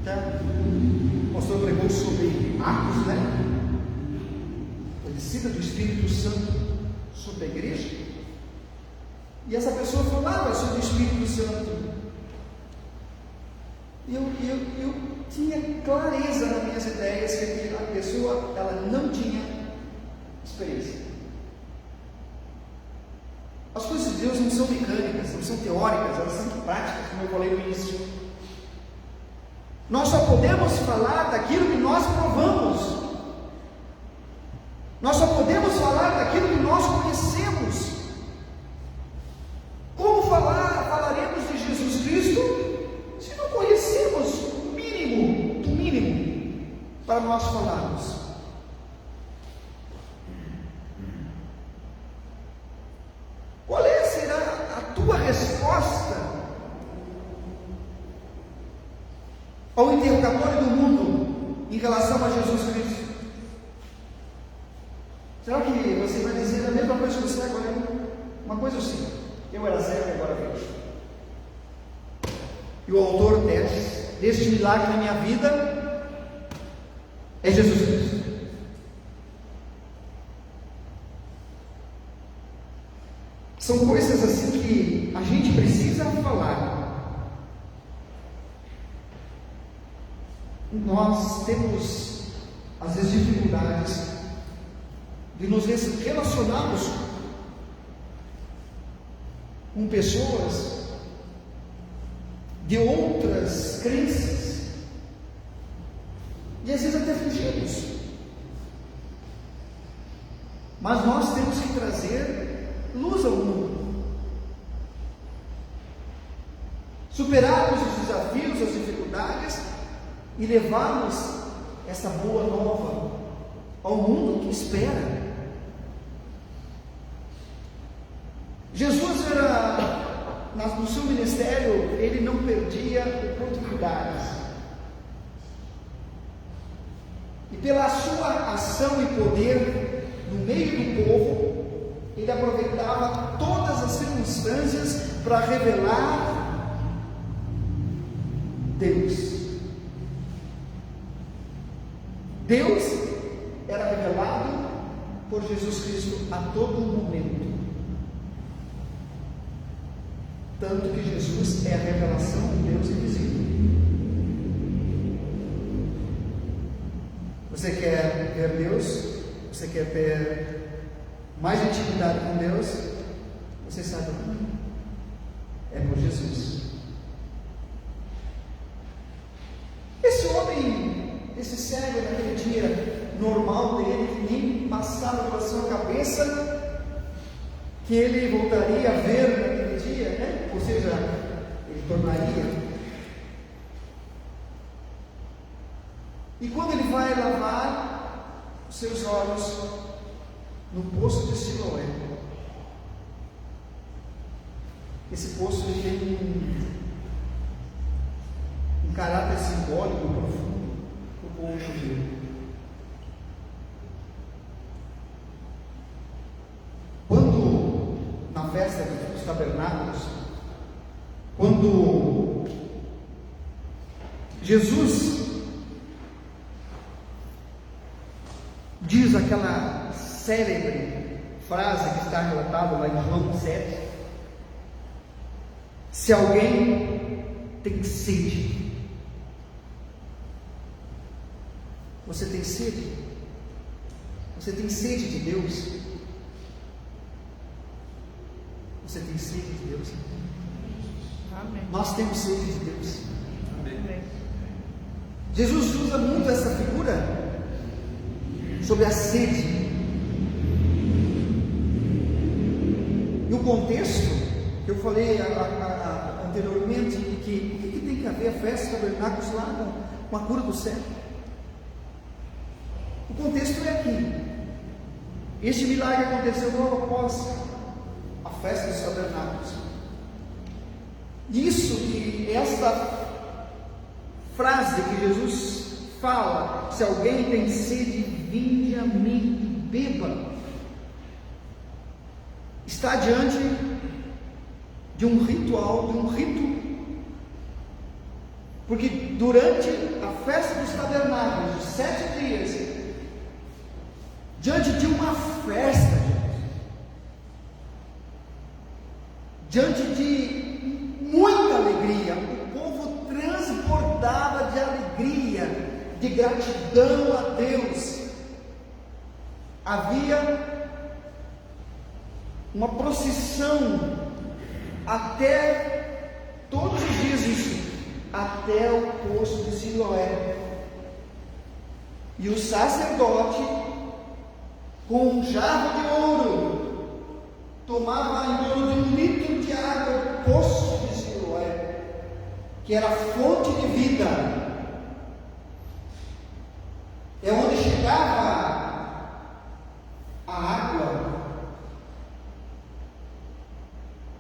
Tá? O pastor pregou sobre Atos, né? A descida do Espírito Santo sobre a igreja, e essa pessoa falava sobre o Espírito Santo. E eu tinha clareza nas minhas ideias que a pessoa, ela não tinha experiência. As coisas de Deus não são mecânicas, não são teóricas, elas são práticas, como eu falei no início. Nós só podemos falar daquilo que nós provamos. Nós só podemos falar daquilo que nós conhecemos. Como falaremos de Jesus Cristo se não conhecemos o mínimo para nós falarmos? Qual será a tua resposta ao interrogatório do mundo em relação a Jesus Cristo? Será que você vai dizer a mesma coisa que você agora? Uma coisa assim, eu era cego e agora vejo. E o autor deste milagre na minha vida é Jesus Cristo. São coisas assim que a gente precisa falar. Nós temos, às vezes, dificuldades de nos relacionarmos com pessoas de outras crenças, e às vezes até fugimos. Mas nós temos que trazer luz ao mundo, superarmos os desafios, as dificuldades e levarmos essa boa nova ao mundo que espera. Jesus no seu ministério, ele não perdia oportunidades, e pela sua ação e poder no meio do povo, ele aproveitava todas as circunstâncias para revelar Deus. Deus era revelado por Jesus Cristo a todo momento. Tanto que Jesus é a revelação de Deus invisível. Você quer ver Deus? Você quer ter mais intimidade com Deus? Você sabe o caminho. É por Jesus. Esse homem, esse cego naquele dia normal dele, que nem passava pela sua cabeça que ele voltaria a ver naquele dia, né? Ou seja, ele tornaria. E quando ele vai lavar os seus olhos no poço de Siloé, esse poço ele tem um caráter simbólico profundo para o povo judeu. Quando na festa dos tabernáculos, quando Jesus diz aquela célebre frase que está relatada lá em João 7, se alguém tem sede, você tem sede? Você tem sede de Deus? Você tem sede de Deus? Amém. Nós temos sede de Deus. Amém. Jesus usa muito essa figura sobre a sede. E o contexto que eu falei anteriormente, que tem que haver a festa dos tabernáculos lá com a cura do cego. O contexto é aqui. Este milagre aconteceu logo após a festa dos tabernáculos. Isso que essa frase que Jesus fala: se alguém tem sede, vinde a mim e beba. Está diante de um ritual, de um rito, porque durante a festa dos tabernáculos, de 7 dias, diante de uma festa, diante de muita alegria, o povo transbordava de alegria, de gratidão a Deus. Havia uma procissão até todos os dias, isso, até o poço de Siloé, e o sacerdote, com um jarro de ouro, tomava em torno de 1 litro de água do poço de Siloé, que era a fonte de vida, é onde chegava a água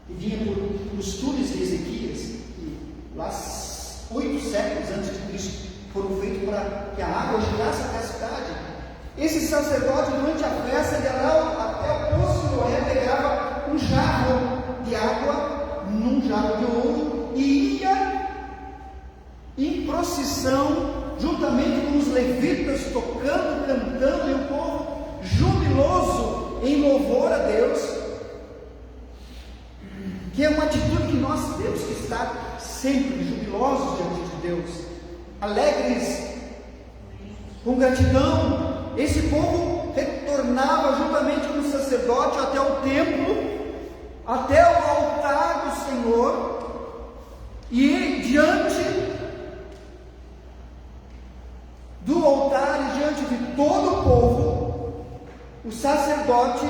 que vinha pelos túneis de Ezequias, que lá 8 séculos antes de Cristo foram feitos para que a água chegasse até a cidade. Esse sacerdote, durante a festa, ia lá até o poço de Siloé, pegava um jarro de água, num jarro de ouro, e ia em procissão, juntamente com os levitas, tocando, cantando, e o povo jubiloso em louvor a Deus, que é uma atitude que nós temos que estar sempre jubilosos diante de Deus, alegres, com gratidão. Esse povo retornava juntamente com o sacerdote até o templo, até o altar do Senhor, e diante do altar e diante de todo o povo, o sacerdote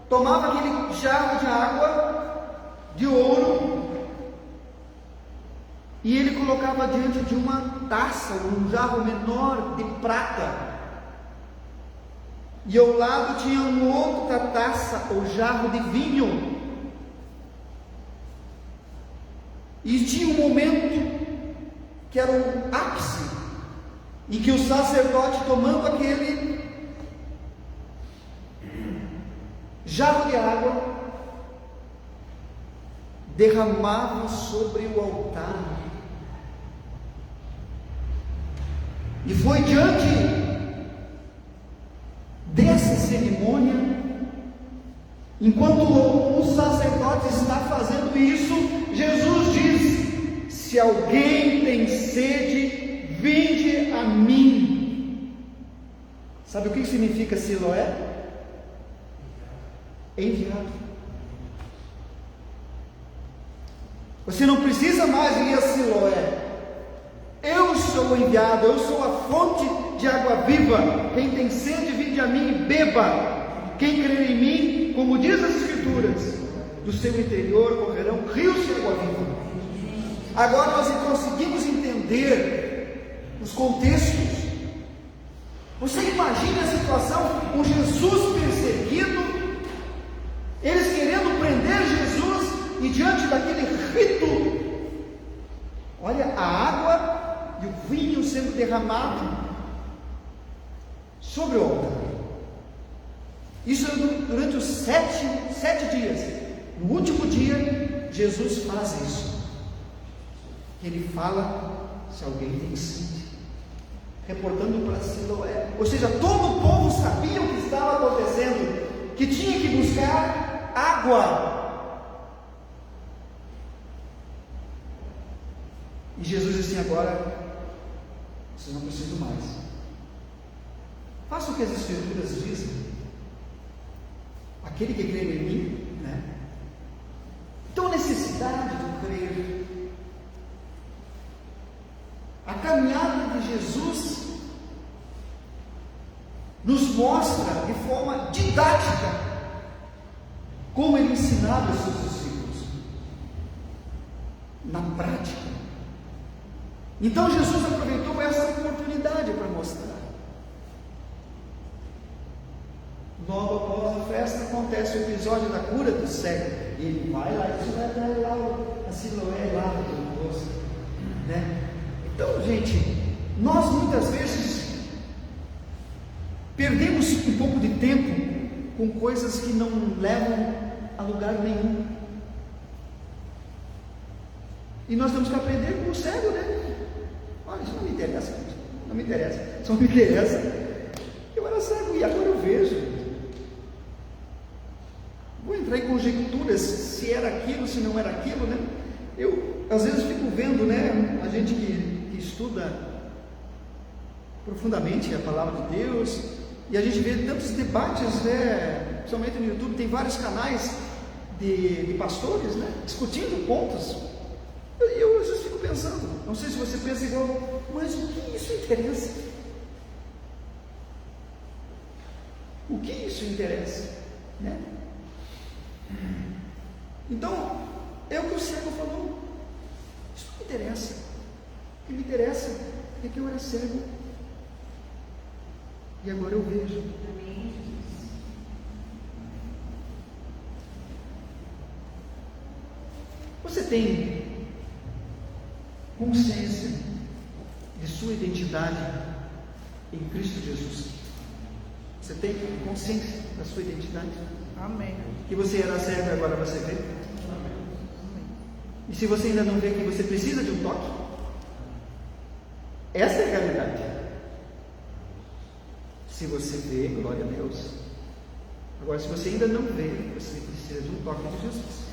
tomava aquele jarro de água de ouro e ele colocava diante de uma taça, um jarro menor de prata, e ao lado tinha uma outra taça ou jarro de vinho, e tinha um momento que era o ápice, em que o sacerdote, tomando aquele jarro de água, derramava sobre o altar, e foi diante dessa cerimônia, enquanto o sacerdote está fazendo isso, Jesus diz: se alguém tem sede, vinde a mim. Sabe o que significa Siloé? Enviado. Você não precisa mais ir a Siloé. Eu sou o enviado, eu sou a fonte de água viva. Quem tem sede, vinde a mim e beba. Quem crer em mim, como diz as Escrituras, do seu interior correrão rios de água viva. Agora nós conseguimos entender os contextos. Você imagina a situação com Jesus perseguido, eles querendo prender Jesus, e diante daquele rito, olha, a água e o vinho sendo derramado sobre o altar. Isso durante os sete dias. No último dia, Jesus faz isso. Ele fala: se alguém tem sede, reportando para Siloé. Ou seja, todo o povo sabia o que estava acontecendo, que tinha que buscar água. E Jesus disse assim: agora vocês não precisam mais. Faça o que as Escrituras dizem. Aquele que crê em mim, né? Então, a necessidade de crer, a caminhada de Jesus nos mostra de forma didática como ele ensinava os seus discípulos na prática. Então Jesus aproveitou essa oportunidade para mostrar. Logo após a festa acontece o episódio da cura do cego. Ele vai lá, isso vai dar lá a Siloé, lá no poço, né? Então, gente, Nós muitas vezes perdemos um pouco de tempo com coisas que não levam a lugar nenhum. E nós temos que aprender com o cego, né? Olha, isso não me interessa, não me interessa, só me interessa. Eu era cego e agora eu vejo. Vou entrar em conjecturas se era aquilo, se não era aquilo, né? Eu às vezes fico vendo, né? A gente que estuda profundamente a palavra de Deus, e a gente vê tantos debates, né? Principalmente no YouTube, tem vários canais de pastores, né? Discutindo pontos. Eu às vezes fico pensando, não sei se você pensa igual, mas o que isso interessa? O que isso interessa? Né? Então, é o que o cego falou. Isso não me interessa. O que me interessa é que eu era cego e agora eu vejo. Você tem consciência de sua identidade em Cristo Jesus? Você tem consciência da sua identidade? Amém. Que você era cego e agora você vê? E se você ainda não vê que você precisa de um toque, essa é a realidade. Se você vê, glória a Deus. Agora, se você ainda não vê, você precisa de um toque de Jesus.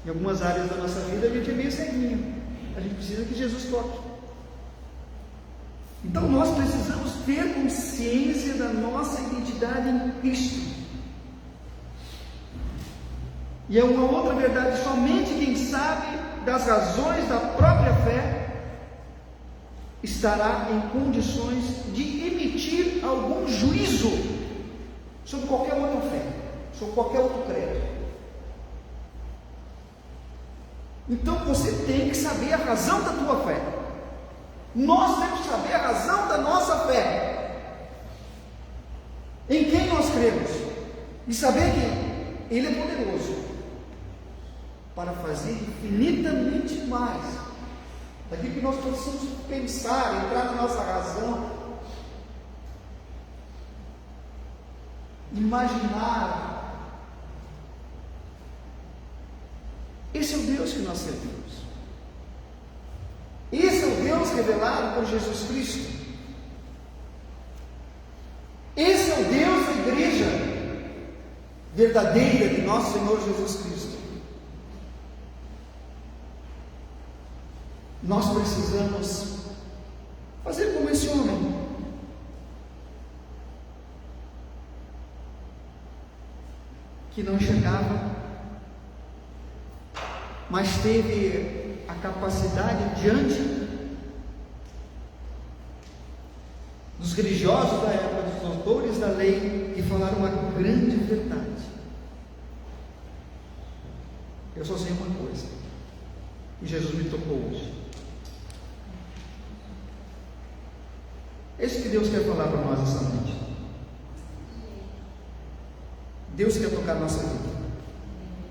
Em algumas áreas da nossa vida a gente é meio ceguinho, a gente precisa que Jesus toque. Então nós precisamos ter consciência da nossa identidade em Cristo. E é uma outra verdade, somente quem sabe das razões da própria fé estará em condições de emitir algum juízo sobre qualquer outra fé, sobre qualquer outro credo. Então você tem que saber a razão da tua fé. Nós temos que saber a razão da nossa fé. Em quem nós cremos. E saber que Ele é poderoso para fazer infinitamente mais daquilo que nós possamos pensar, entrar na nossa razão, imaginar. Esse é o Deus que nós servimos. Esse é o Deus revelado por Jesus Cristo. Esse é o Deus da igreja verdadeira de nosso Senhor Jesus Cristo. Nós precisamos fazer como esse homem. Que não chegava, mas teve a capacidade diante dos religiosos da época, dos doutores da lei, de falar uma grande verdade. Eu só sei uma coisa, que Jesus me tocou hoje. É isso que Deus quer falar para nós essa noite. Deus quer tocar na nossa vida.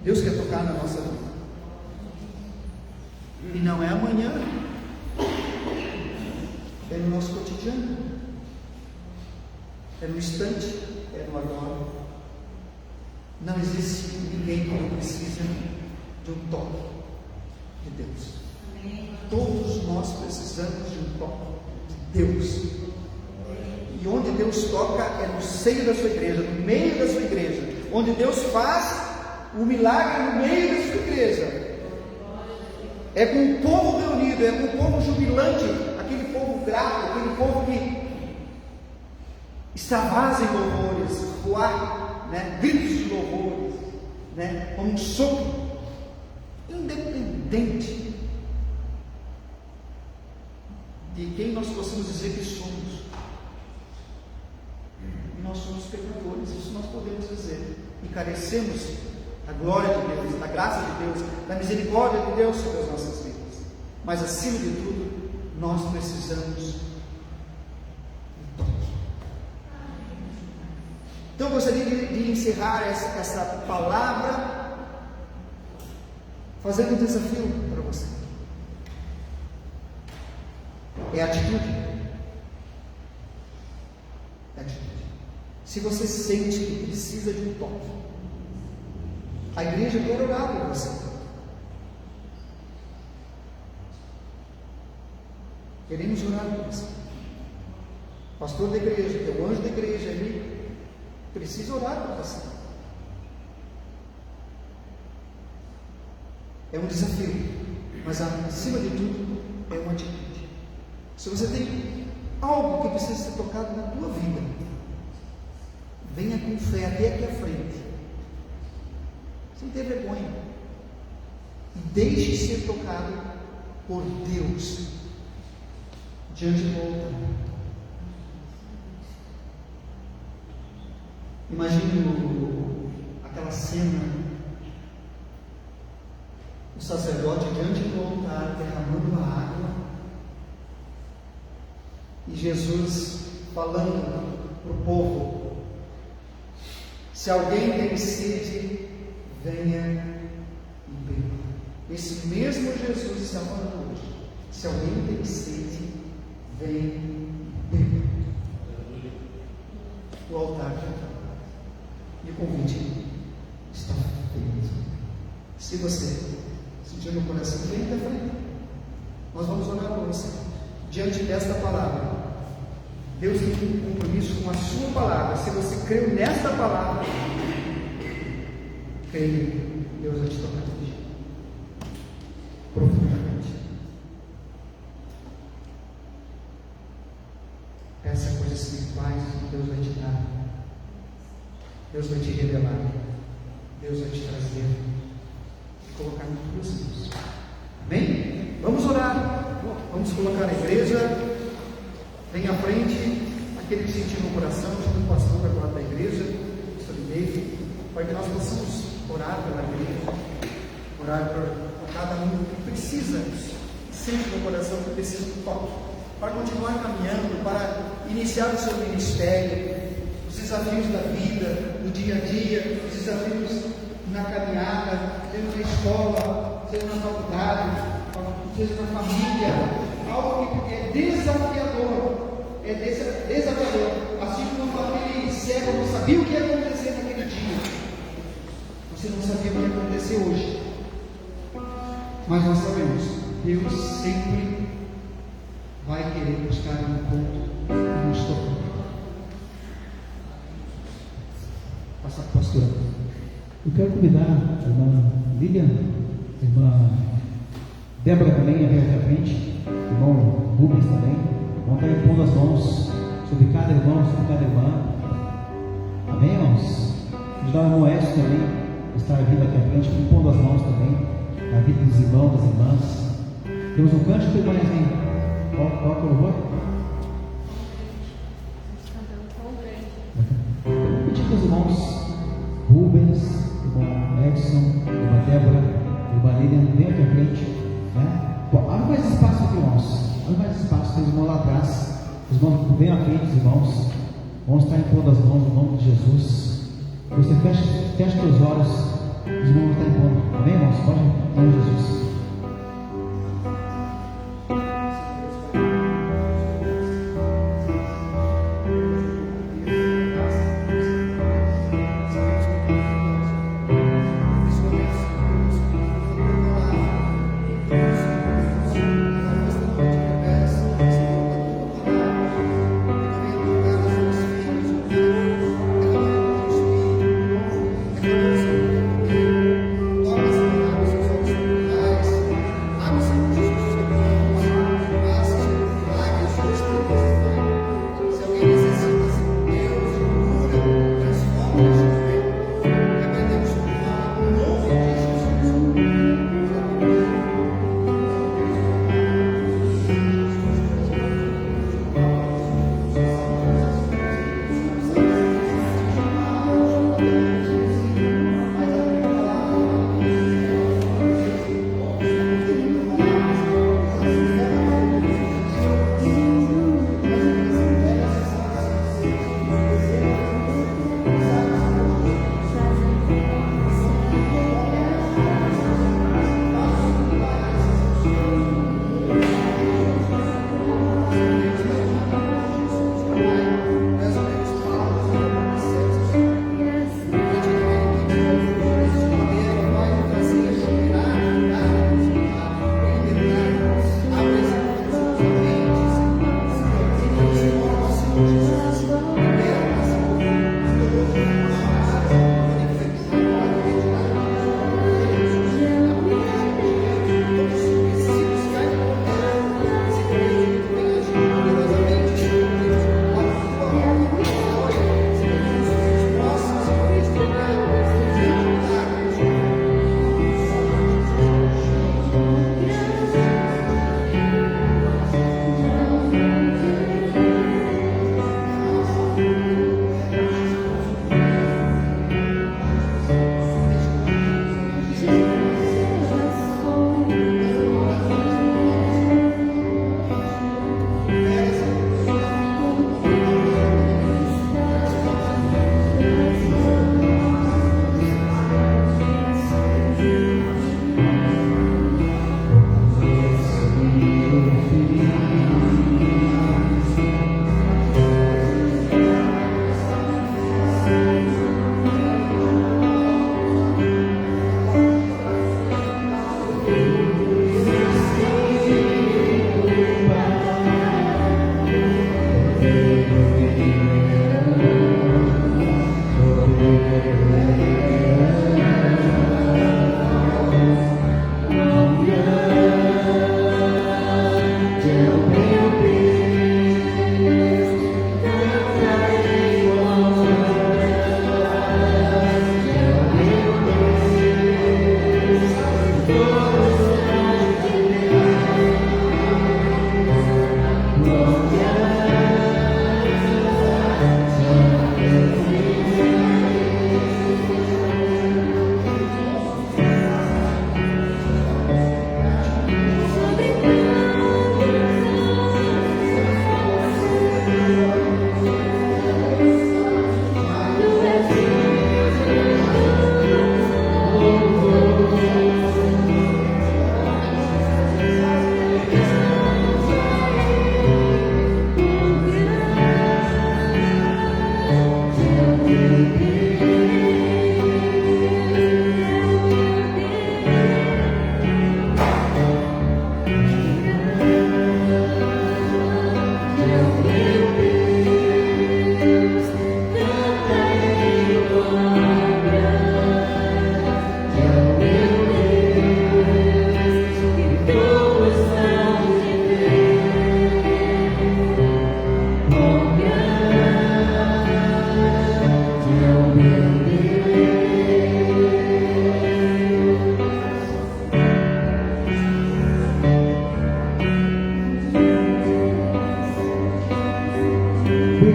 Deus quer tocar na nossa vida. E não é amanhã, é no nosso cotidiano, é no instante, é no agora. Não existe ninguém que não precisa de um toque de Deus. Todos nós precisamos de um toque de Deus. E onde Deus toca é no seio da sua igreja, no meio da sua igreja. Onde Deus faz o milagre no meio da sua igreja. É com o povo reunido, é com o povo jubilante, aquele povo grato, aquele povo que extravasa em louvores, voar, né? Gritos de louvores, né? Como um sopro, independente de quem nós possamos dizer que somos. E nós somos pecadores, isso nós podemos dizer, e carecemos da glória de Deus, da graça de Deus, da misericórdia de Deus sobre as nossas vidas. Mas acima de tudo, nós precisamos de toque. Então eu gostaria de encerrar essa palavra fazendo um desafio para você. é atitude. É atitude. Se você sente que precisa de um toque, a igreja quer orar por você. Queremos orar por você. O pastor da igreja, que é o anjo da igreja, ele precisa orar por você. É um desafio, mas acima de tudo é uma atitude. Se você tem algo que precisa ser tocado na tua vida, venha com fé até aqui à frente, sem ter vergonha, e deixe ser tocado por Deus diante do altar. Imagine aquela cena, o sacerdote diante do altar derramando a água e Jesus falando para o povo: se alguém tem sede, venha e beba. Esse mesmo Jesus está falando hoje: se alguém tem sede, venha e beba. O altar já está. E o convite está feito. Se você sentir no coração, vem até frente. Nós vamos orar por você. Diante desta palavra, Deus tem um compromisso com a sua palavra. Se você creu nesta palavra, creia, Deus vai te tocar hoje profundamente. Peça coisas espirituais que Deus vai te dar. Deus vai te revelar, Deus vai te trazer e colocar em tuas mãos. Amém? Vamos orar, vamos colocar a igreja, vem à frente, aquele que sentiu no coração, junto com o pastor agora da igreja, pastor David, para que nós possamos orar pela igreja, orar por cada um que precisa, sente no coração que precisa do toque, para continuar caminhando, para iniciar o seu ministério, os desafios da vida, no dia a dia, os desafios na caminhada, seja na escola, seja na faculdade, seja na família, algo que é desafiador, assim como aquele cego não sabia o que ia acontecer naquele dia, você não sabia o que ia acontecer hoje, mas nós sabemos, Deus sempre vai querer buscar um ponto e nos tocar. Pastor, eu quero convidar a irmã Lilian, a irmã Débora também a vir aqui à frente, o irmão Rubens também, vão estar impondo as mãos sobre cada irmão, sobre cada irmã. Amém, irmãos? Ajudar o irmão Edson também a estar vindo aqui à frente, impondo as mãos também na vida dos irmãos, das irmãs. Temos um cântico, irmã Yasmin. Qual é o louvor? Vou pedir para os irmãos Rubens, irmão Edson, irmã Débora, irmã Lilian, vem aqui à frente, né? Abre mais espaço aqui, irmãos. Abre mais espaço, tem os irmãos lá atrás. Os irmãos, vem à frente, os irmãos. Vamos estar impondo as mãos no nome de Jesus. Você fecha teus olhos, os irmãos vão estar impondo. Amém, irmãos? Pode, em nome de Jesus. Toma as palavras dos nossos lugares.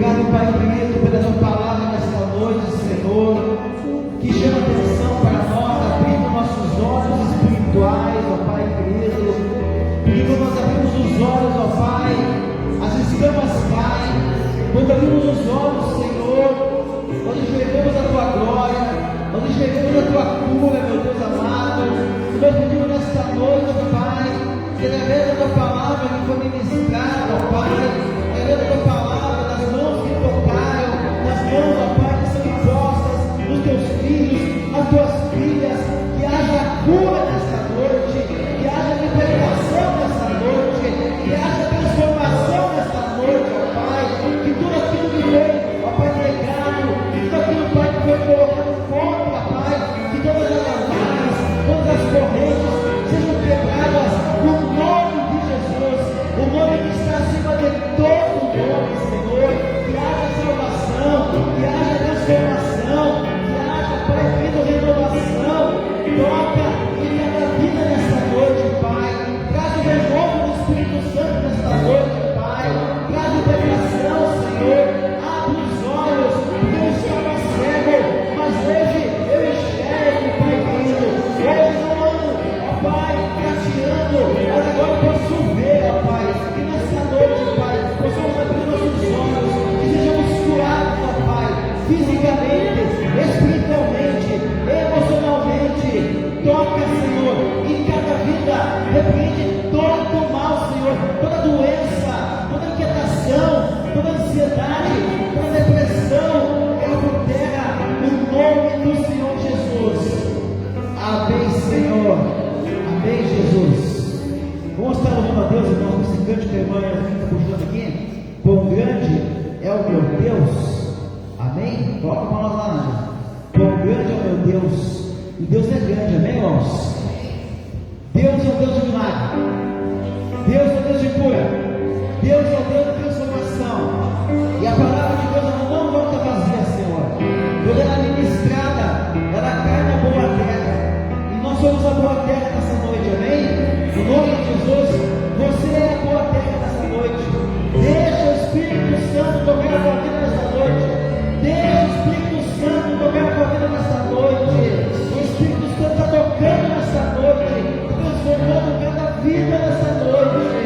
Obrigado, Pai querido, pela tua palavra nesta noite, Senhor, que chama atenção para nós, abrindo nossos olhos espirituais, ó Pai querido. Porque quando nós abrimos os olhos, ó Pai, as escamas caem. Quando abrimos os olhos, Senhor, nós enxergamos a tua glória, nós enxergamos a tua cura, meu Deus amado. Nós pedimos nesta noite, Pai, que através da tua palavra que foi ministrada, ó Pai, através da tua palavra, das mãos que tocaram, nas mãos, ó Pai, que são impostas nos teus filhos, nas tuas filhas, que haja cura nesta noite, que haja libertação nesta noite, que haja transformação nesta noite, ó Pai, que tudo aquilo que foi, ó Pai, negado, que tudo aquilo, Pai, que foi colocado contra, Pai, que todas as amarras, todas as correntes sejam quebradas no nome de Jesus, o nome que está acima de todo nome, Senhor. Que haja salvação, que haja transformação, que haja, Pai, vida, renovação. Toca em cada vida nesta noite, Pai. Traz o renovo do Espírito Santo nesta noite, Pai. Traz libertação, Senhor. Abre os olhos, porque eu estava cego, mas hoje eu enxergo, Pai querido. Hoje não ando, ó Pai, prateando, mas agora eu posso ver, ó Pai, que nesta noite, Pai, possamos abrir nossos olhos, que sejamos curados, ó Pai, fisicamente, espiritualmente, emocionalmente. Toca, Senhor, em cada vida, repreende todo o mal, Senhor, toda doença, toda inquietação, toda ansiedade, toda depressão, cai por terra, no nome do Senhor Jesus. Amém, Senhor. Amém, Jesus. Vamos estar louvando a Deus, irmãos, com esse cântico que a irmã está puxando aqui. Quão grande é o meu Deus. Amém? Coloca para nós lá, Nádia. Quão grande é o meu Deus. E Deus é grande, amém, irmãos? Deus é o Deus de milagre. Deus é o Deus de cura. Deus é o Deus de transformação. E a palavra de Deus ela não volta vazia, Senhor. Quando ela é ministrada, ela cai na boa terra. E nós somos a boa terra nessa noite, amém? No nome de Jesus, você é a boa terra nessa noite. Deixa o Espírito Santo tocar a tua vida nessa noite. Deixa o Espírito Santo tocar a tua vida nessa noite. O Espírito Santo está tocando nessa noite, transformando cada vida nessa noite.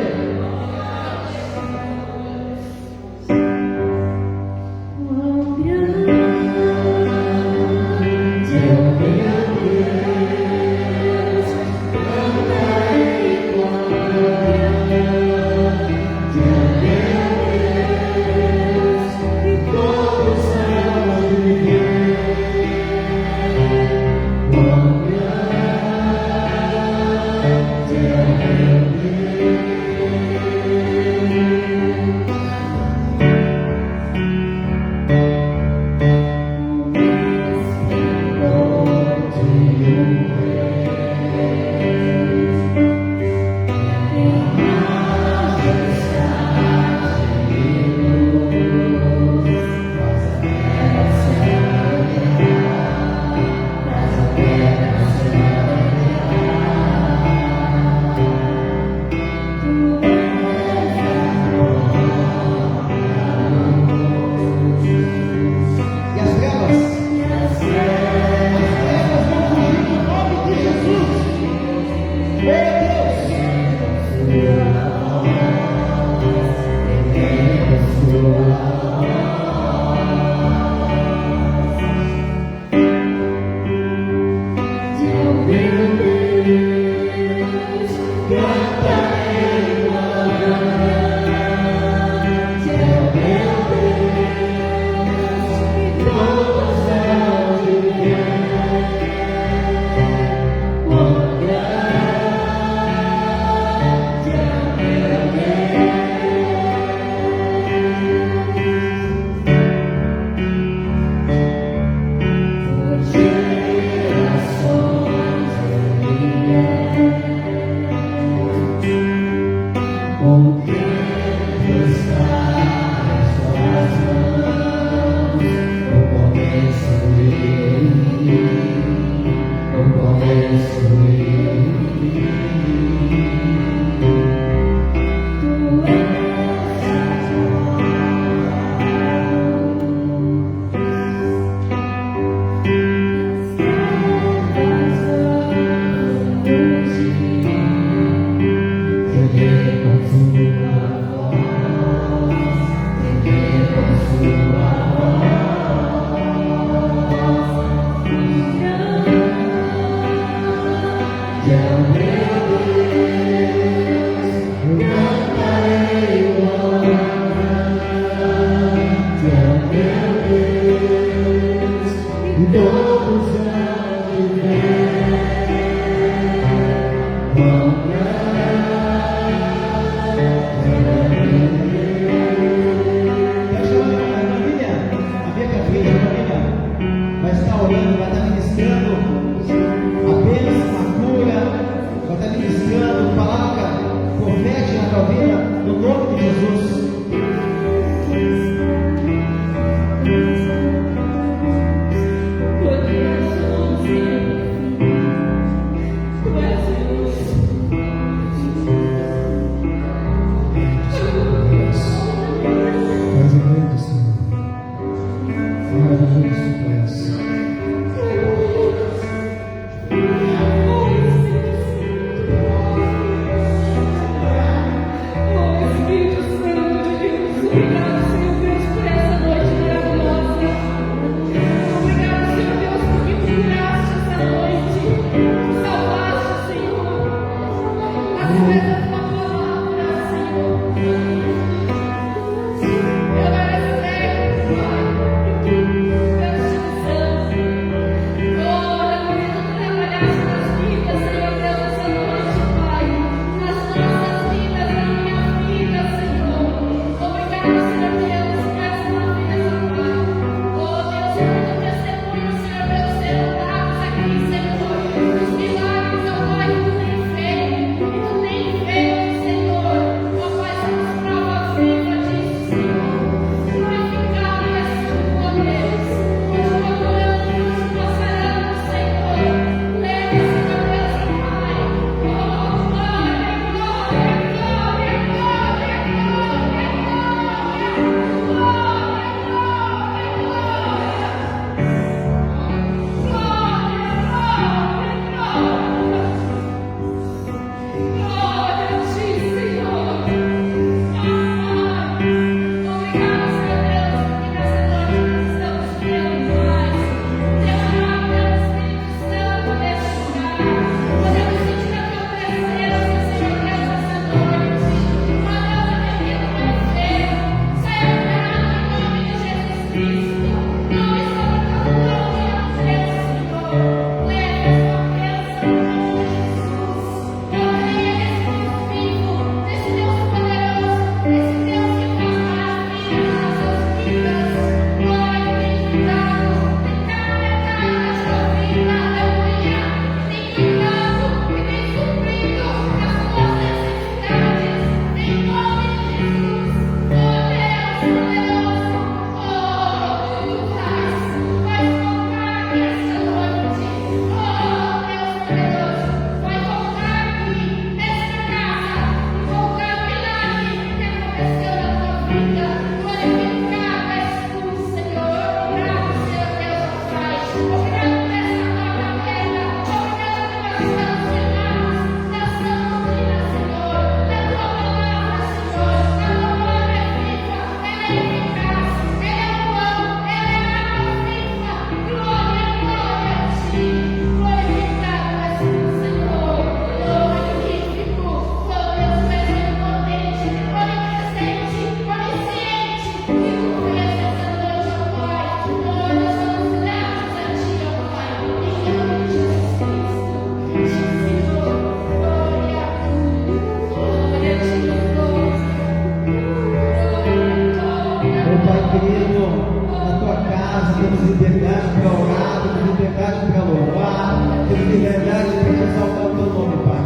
marido, na tua casa, temos liberdade para orar, temos liberdade para louvar, temos liberdade para exaltar o teu nome, Pai.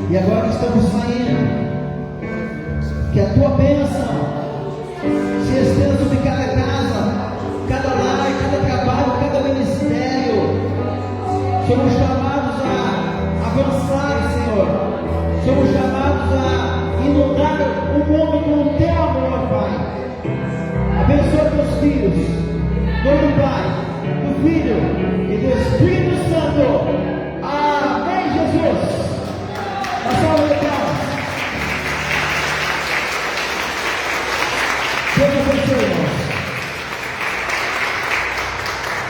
E agora que estamos saindo, que a tua bênção se estenda sobre cada casa, cada lar, cada trabalho, cada ministério. Somos chamados a avançar, Senhor. Somos chamados a inundar o mundo com o teu amor, Pai. Abençoa teus filhos, em nome do Pai, do Filho e do Espírito Santo. Amém, Jesus. A salva de palmas. Deus abençoe, irmãos.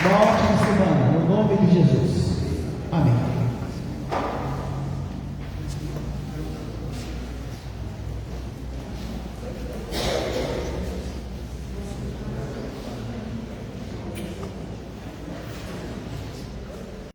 Uma ótima semana, no nome de Jesus. Amém.